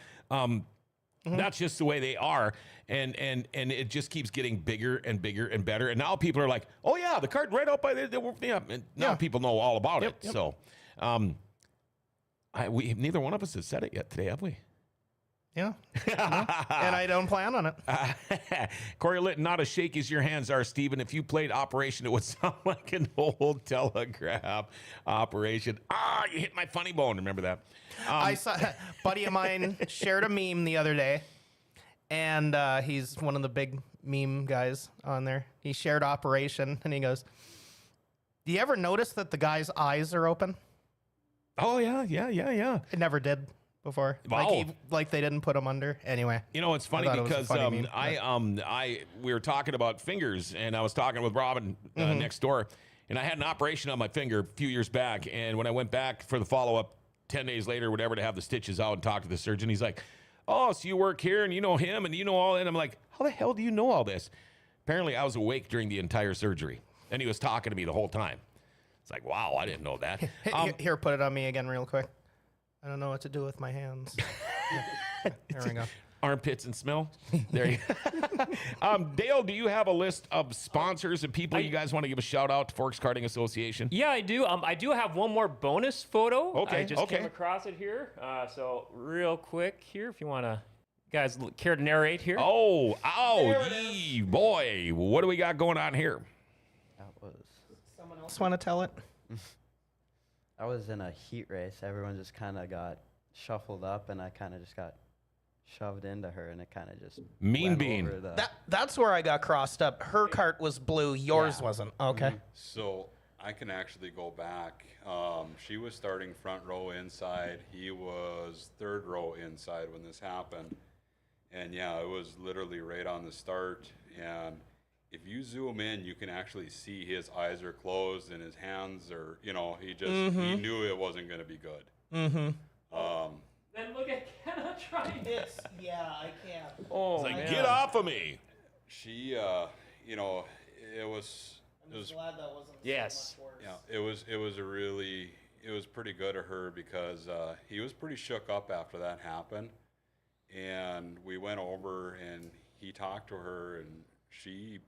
That's just the way they are. And it just keeps getting bigger and bigger and better. And now people are like, oh, yeah, the cart right out by and now people know all about it. Yep. So we neither one of us has said it yet today, have we? Yeah. And I don't plan on it. Corey Litton, not as shaky as your hands are, Stephen. If you played Operation, it would sound like an old telegraph operation. You hit my funny bone. Remember that? I saw a buddy of mine shared a meme the other day, and he's one of the big meme guys on there. He shared Operation, and he goes, do you ever notice that the guy's eyes are open? Oh, yeah. It never did before. Wow. Like they didn't put him under. Anyway. You know, it's funny because we were talking about fingers, and I was talking with Robin next door, and I had an operation on my finger a few years back, and when I went back for the follow-up 10 days later, whatever, to have the stitches out and talk to the surgeon, he's like, oh, so you work here and you know him and you know all that. And I'm like, how the hell do you know all this? Apparently I was awake during the entire surgery, and he was talking to me the whole time. It's like, wow, I didn't know that. Here, put it on me again real quick. I don't know what to do with my hands. There we go. Armpits and smell. There you go. Dale, do you have a list of sponsors and people you guys want to give a shout out to Forks Karting Association? Yeah, I do. I do have one more bonus photo. Okay, I just came across it here. So real quick here, if you want to, guys, care to narrate here? Oh, boy. What do we got going on here? That was. Someone else want to tell it? I was in a heat race. Everyone just kind of got shuffled up, and I kind of just got shoved into her, and it kind of just Mean went bean. over the- That's where I got crossed up. Her cart was blue. Yours wasn't. Okay. So I can actually go back. She was starting front row inside. He was third row inside when this happened. And yeah, it was literally right on the start. And if you zoom in, you can actually see his eyes are closed and his hands are, he just, he knew it wasn't going to be good. Then look at Kenna trying this. Yeah, I can't. Oh, It's like, man. get off of me. She, it was. glad that wasn't Yes. Yeah, it was pretty good of her because he was pretty shook up after that happened, and we went over and he talked to her, and she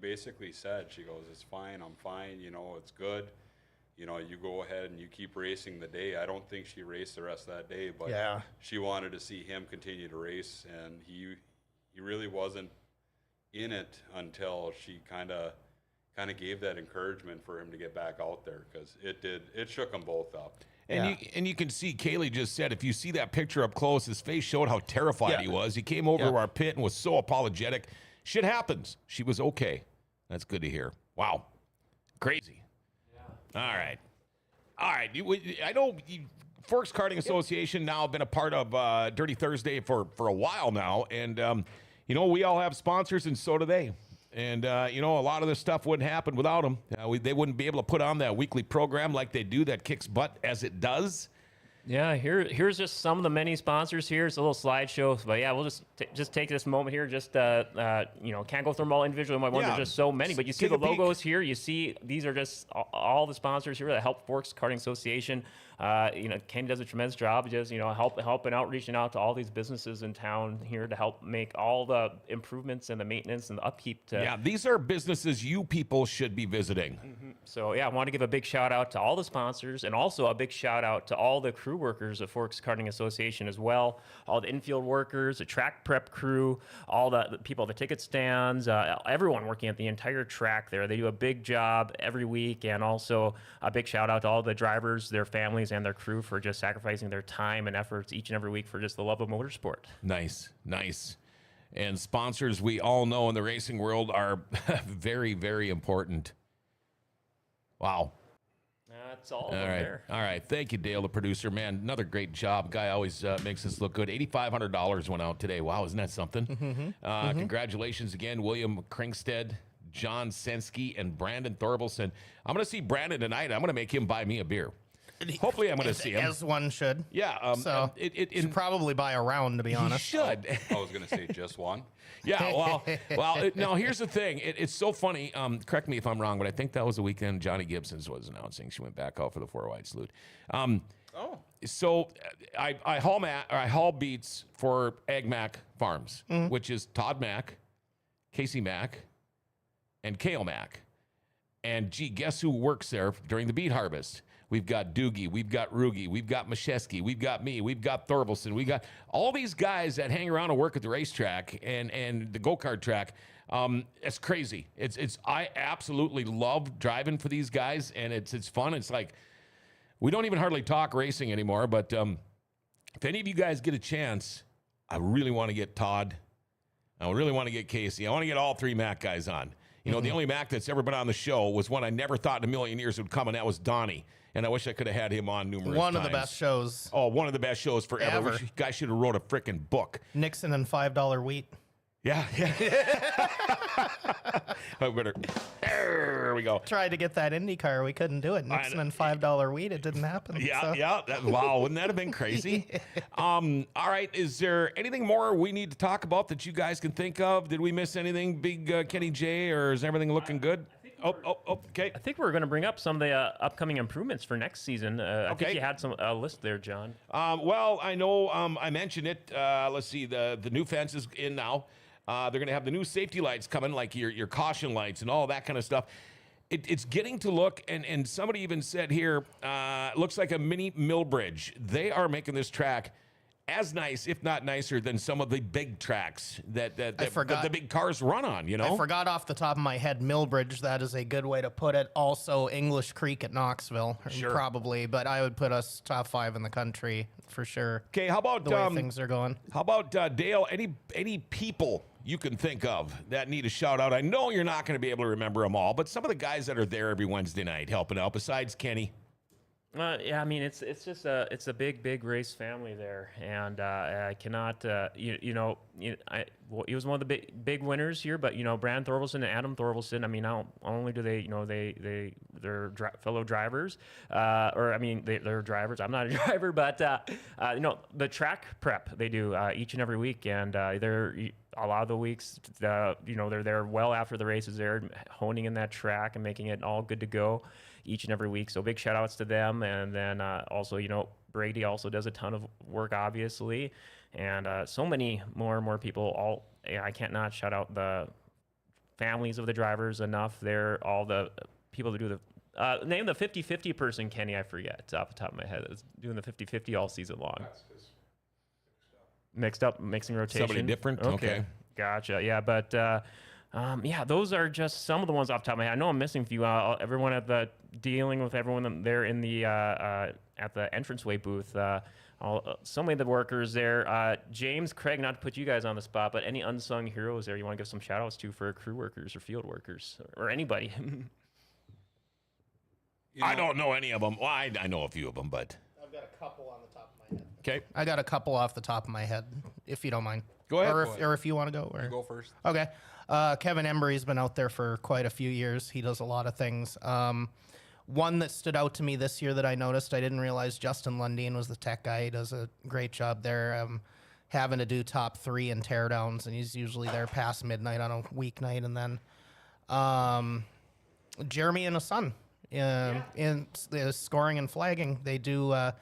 basically said, she goes, "It's fine, I'm fine, it's good, you go ahead and you keep racing the day." I don't think she raced the rest of that day, but Yeah. she wanted to see him continue to race, and he really wasn't in it until she kind of gave that encouragement for him to get back out there, because it shook them both up. And you can see, Kaylee just said, if you see that picture up close, his face showed how terrified Yeah. he was. He came over to our pit and was so apologetic. Shit happens. She was okay. That's good to hear. Wow. Crazy. All right. I know Forks Karting Association now been a part of Dirty Thursday for a while now. And, we all have sponsors, and so do they. And, a lot of this stuff wouldn't happen without them. They wouldn't be able to put on that weekly program like they do that kicks butt as it does. Yeah, here's just some of the many sponsors here. It's a little slideshow, but yeah, we'll just take this moment here. Just can't go through them all individually. There's just so many, but you see Take the a peek. logos here. You see these are just all the sponsors here that help Forks Karting Association. Kenny does a tremendous job, just helping out, reaching out to all these businesses in town here to help make all the improvements and the maintenance and the upkeep. These are businesses you people should be visiting. So yeah, I want to give a big shout out to all the sponsors, and also a big shout out to all the crew workers of Forks Karting Association as well. All the infield workers, the track prep crew, all the people at the ticket stands, everyone working at the entire track there. They do a big job every week, and also a big shout out to all the drivers, their families, and their crew for just sacrificing their time and efforts each and every week for just the love of motorsport. Nice. And sponsors, we all know in the racing world, are very, very important. Wow. That's all there. All right. Thank you, Dale, the producer. Man, another great job. Guy always makes us look good. $8,500 went out today. Wow, isn't that something? Congratulations again, William Kringstead, John Sensky, and Brandon Thorvaldsen. I'm going to see Brandon tonight. I'm going to make him buy me a beer. Hopefully, I'm going to see him. As one should. Yeah. So should probably buy a round, to be He honest. should. I was going to say just one. Yeah, now here's the thing. It's so funny. Correct me if I'm wrong, but I think that was the weekend Johnny Gibson's was announcing. She went back out for the 4-wide salute. So I haul beats for Ag Mac Farms, which is Todd Mack, Casey Mack, and Kale Mack. And gee, guess who works there during the beet harvest? We've got Doogie, we've got Rugi, we've got Mashesky, we've got me, we've got Thorvaldsen, we got all these guys that hang around and work at the racetrack and the go-kart track. It's crazy. I absolutely love driving for these guys, and it's fun. It's like we don't even hardly talk racing anymore, but if any of you guys get a chance, I really want to get Todd. I really want to get Casey. I want to get all three Mac guys on. The only Mac that's ever been on the show was one I never thought in a million years would come, and that was Donnie. And I wish I could have had him on numerous times. One of the best shows. Oh, one of the best shows forever. Ever. Guy should have wrote a freaking book. Nixon and $5 wheat. Yeah. There we go. Tried to get that IndyCar. We couldn't do it. Nixon and $5 wheat. It didn't happen. Yeah. Wow, wouldn't that have been crazy? All right. Is there anything more we need to talk about that you guys can think of? Did we miss anything big, Kenny J, or is everything looking good? I think Okay. I think we're going to bring up some of the upcoming improvements for next season. I think you had some list there, John. Well, I know I mentioned it. Let's see, the new fence is in now. They're going to have the new safety lights coming, like your caution lights and all that kind of stuff. It's getting to look, and somebody even said here, looks like a mini mill bridge. They are making this track as nice, if not nicer, than some of the big tracks that the big cars run on, you know? I forgot off the top of my head, Millbridge. That is a good way to put it. Also, English Creek at Knoxville, probably. But I would put us top 5 in the country for sure. Okay, how about the way things are going? How about Dale? Any people you can think of that need a shout out? I know you're not going to be able to remember them all, but some of the guys that are there every Wednesday night helping out, besides Kenny. Yeah, I mean it's just a big race family there, and I cannot he was one of the big winners here, but Brand Thorvaldsen and Adam Thorvaldsen, I mean not only do they they're fellow drivers, they're drivers. I'm not a driver, but the track prep they do each and every week, and they're a lot of the weeks they're there well after the races, they're honing in that track and making it all good to go each and every week. So big shout outs to them. And then also, Brady also does a ton of work, obviously. And so many more people. I can't not shout out the families of the drivers enough. They're all the people that do the, name the 50-50 person, Kenny, I forget off the top of my head. It's doing the 50-50 all season long. Mixing rotation. Somebody different? Okay. Gotcha. Yeah, but those are just some of the ones off the top of my head. I know I'm missing a few. Everyone dealing with everyone there in the at the entranceway booth. So many of the workers there. James, Craig, not to put you guys on the spot, but any unsung heroes there you want to give some shout outs to for crew workers or field workers or anybody? I don't know any of them. Well, I know a few of them, but I've got a couple on the top of my head. Okay. I got a couple off the top of my head, if you don't mind. Go ahead. Or if you want to go. Or... You go first. Okay. Kevin Embry's been out there for quite a few years. He does a lot of things. One that stood out to me this year that I noticed, I didn't realize Justin Lundeen was the tech guy. He does a great job there, having to do top 3 in teardowns, and he's usually there past midnight on a weeknight. And then Jeremy and his son in the scoring and flagging, they do a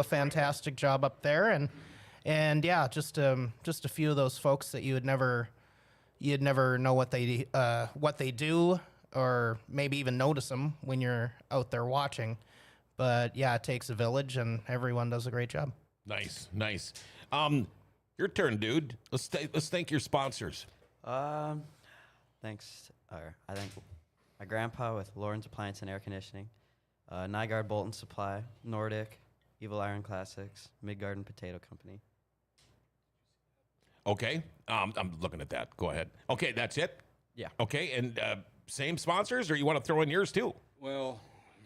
fantastic job up there. And yeah, just a few of those folks that you'd never know what they do, or maybe even notice them when you're out there watching. But yeah, it takes a village, and everyone does a great job. Nice. Your turn, dude. Let's thank your sponsors. Thanks. I think my grandpa with Lauren's Appliance and Air Conditioning, Nygaard Bolt & Supply, Nordic, Evil Iron Classics, Midgarden Potato Company. Okay. I'm looking at that. Go ahead. Okay, that's it? Yeah. Okay, and same sponsors, or you want to throw in yours too? Well,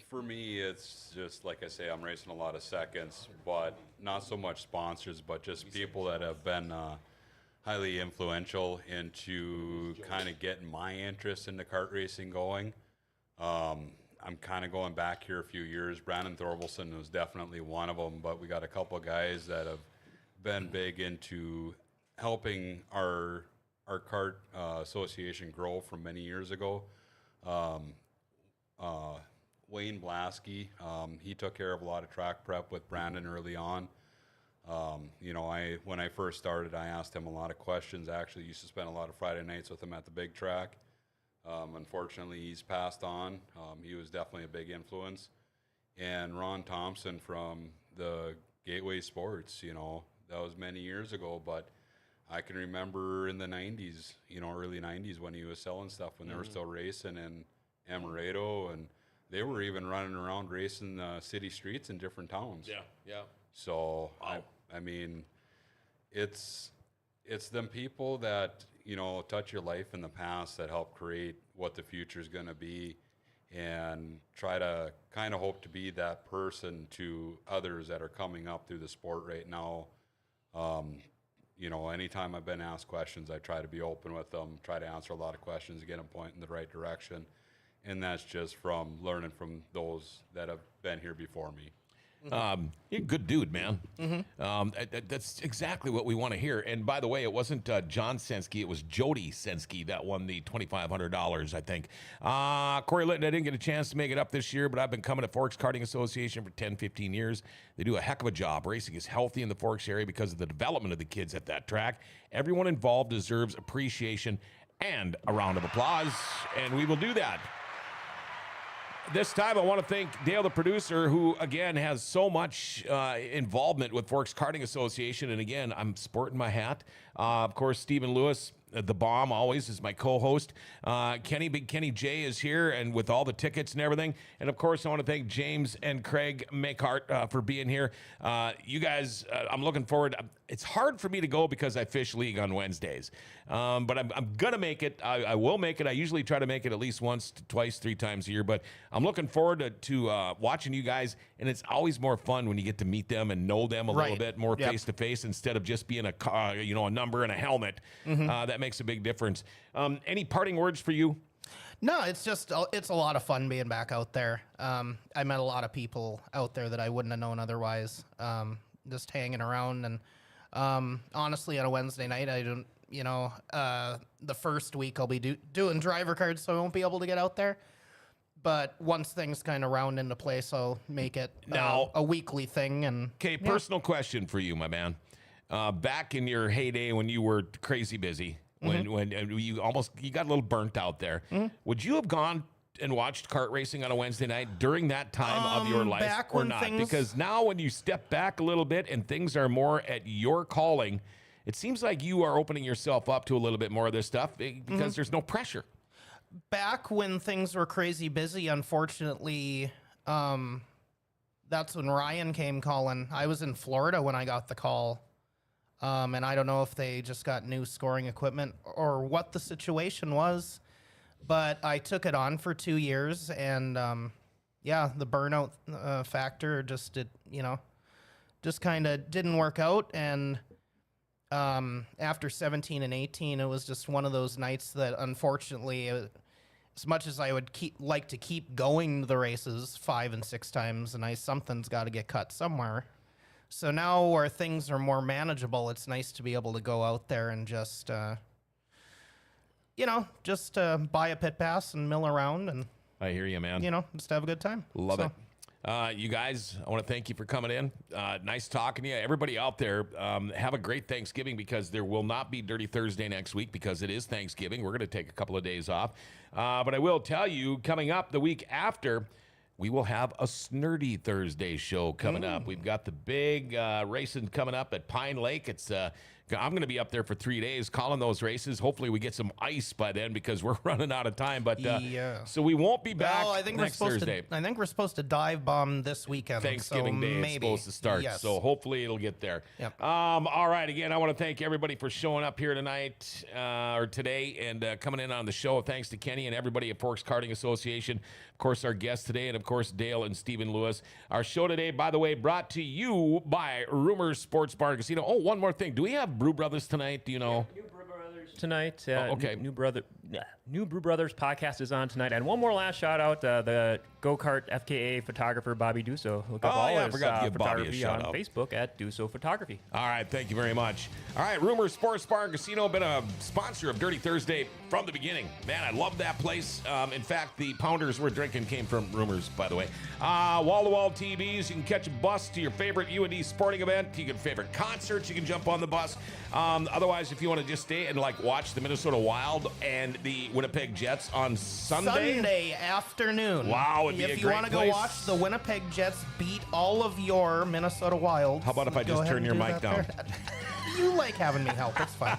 for me, it's just like I say, I'm racing a lot of seconds, but not so much sponsors, but just people that have been highly influential into kind of getting my interest in the kart racing going. I'm kind of going back here a few years. Brandon Thorvaldsen was definitely one of them, but we got a couple of guys that have been big into helping our kart association grow from many years ago. Wayne Blasky, he took care of a lot of track prep with Brandon early on. When I first started, I asked him a lot of questions. I actually used to spend a lot of Friday nights with him at the big track. Unfortunately, he's passed on. He was definitely a big influence. And Ron Thompson from the Gateway Sports, that was many years ago, but I can remember in the 90s, early 90s when he was selling stuff when they were still racing in Amaretto, and they were even running around racing city streets in different towns. Yeah. So, wow. I mean, it's them people that, touch your life in the past that help create what the future is going to be, and try to kind of hope to be that person to others that are coming up through the sport right now. Anytime I've been asked questions, I try to be open with them, try to answer a lot of questions, get them pointed in the right direction. And that's just from learning from those that have been here before me. You're a good dude, man. That's exactly what we want to hear. And by the way, it wasn't John Sensky, it was Jody Sensky that won the $2,500, I think. Corey Litton, I didn't get a chance to make it up this year, but I've been coming to Forks Karting Association for 10, 15 years. They do a heck of a job. Racing is healthy in the Forks area because of the development of the kids at that track. Everyone involved deserves appreciation and a round of applause, and we will do that. This time, I want to thank Dale, the producer, who, again, has so much involvement with Forks Karting Association. And, again, I'm sporting my hat. Of course, Stephen Lewis, the bomb, always, is my co-host. Big Kenny J is here, and with all the tickets and everything. And, of course, I want to thank James and Craig MacHart for being here. You guys, I'm looking forward. It's hard for me to go because I fish league on Wednesdays. But I'm going to make it. I will make it. I usually try to make it at least once, twice, 3 times a year. But I'm looking forward to watching you guys. And it's always more fun when you get to meet them and know them a little bit more face-to-face instead of just being a number and a helmet. That makes a big difference. Any parting words for you? No, it's a lot of fun being back out there. I met a lot of people out there that I wouldn't have known otherwise. Just hanging around, and honestly, on a Wednesday night, I don't. The first week I'll be doing driver cards, so I won't be able to get out there. But once things kind of round into place, I'll make it now a weekly thing. And okay, personal question for you, my man. Back in your heyday when you were crazy busy, when you got a little burnt out there, would you have gone and watched kart racing on a Wednesday night during that time of your life or not? Because now when you step back a little bit and things are more at your calling, it seems like you are opening yourself up to a little bit more of this stuff because there's no pressure. Back when things were crazy busy, unfortunately, that's when Ryan came calling. I was in Florida when I got the call. And I don't know if they just got new scoring equipment or what the situation was, but I took it on for 2 years, and the burnout factor just kind of didn't work out. And after 17 and 18, it was just one of those nights that, unfortunately, as much as I would like to keep going to the races 5 and 6 times a night, something's got to get cut somewhere. So now where things are more manageable, it's nice to be able to go out there and just buy a pit pass and mill around and, I hear you, man. Just have a good time. Love it. You guys, I want to thank you for coming in. Nice talking to you. Everybody out there, have a great Thanksgiving, because there will not be Dirty Thursday next week because it is Thanksgiving. We're going to take a couple of days off. But I will tell you, coming up the week after, we will have a Snurdy Thursday show coming up. We've got the big racing coming up at Pine Lake. I'm going to be up there for 3 days calling those races. Hopefully we get some ice by then because we're running out of time. But so we won't be back next Thursday. I think we're supposed to dive bomb this weekend. Thanksgiving Day is supposed to start. Yes. So hopefully it'll get there. Yep. All right. Again, I want to thank everybody for showing up here tonight or today and coming in on the show. Thanks to Kenny and everybody at Forks Karting Association. Of course, our guests today, and of course, Dale and Stephen Lewis. Our show today, by the way, brought to you by Rumors Sports Bar and Casino. Oh, one more thing. Do we have Brew Brothers tonight? Do you know? New Brew Brothers tonight. Okay. New Brew Brothers podcast is on tonight. And one more last shout out, the go-kart FKA photographer Bobby Duso. Look up all his photography on Facebook at Duso Photography. All right, thank you very much. All right, Rumors Sports Bar and Casino, been a sponsor of Dirty Thursday from the beginning. Man, I love that place. In fact, the pounders we're drinking came from Rumors, by the way. Wall-to-wall TVs. You can catch a bus to your favorite UND sporting event. You can favorite concerts. You can jump on the bus. Otherwise, if you want to just stay and watch the Minnesota Wild and the Winnipeg Jets on Sunday afternoon. Wow, it'd be a great If you want to go watch the Winnipeg Jets beat all of your Minnesota Wild. How about if I just turn your mic down? You like having me help. It's fine.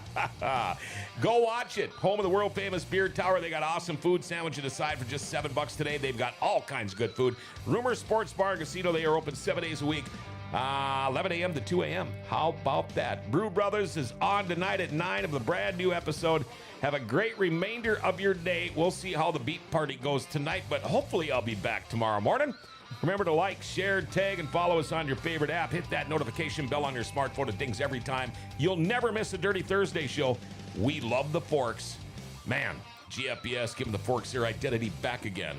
Go watch it. Home of the world famous Beer Tower. They got awesome food. Sandwich it aside for just $7 today. They've got all kinds of good food. Rumors Sports Bar and Casino. They are open 7 days a week. 11 a.m. to 2 a.m. How about that? Brew Brothers is on tonight at 9 of the brand new episode. Have a great remainder of your day. We'll see how the beat party goes tonight, but hopefully I'll be back tomorrow morning. Remember to like, share, tag, and follow us on your favorite app. Hit that notification bell on your smartphone. It dings every time. You'll never miss a Dirty Thursday show. We love the Forks. Man, GFBS giving the Forks their identity back again.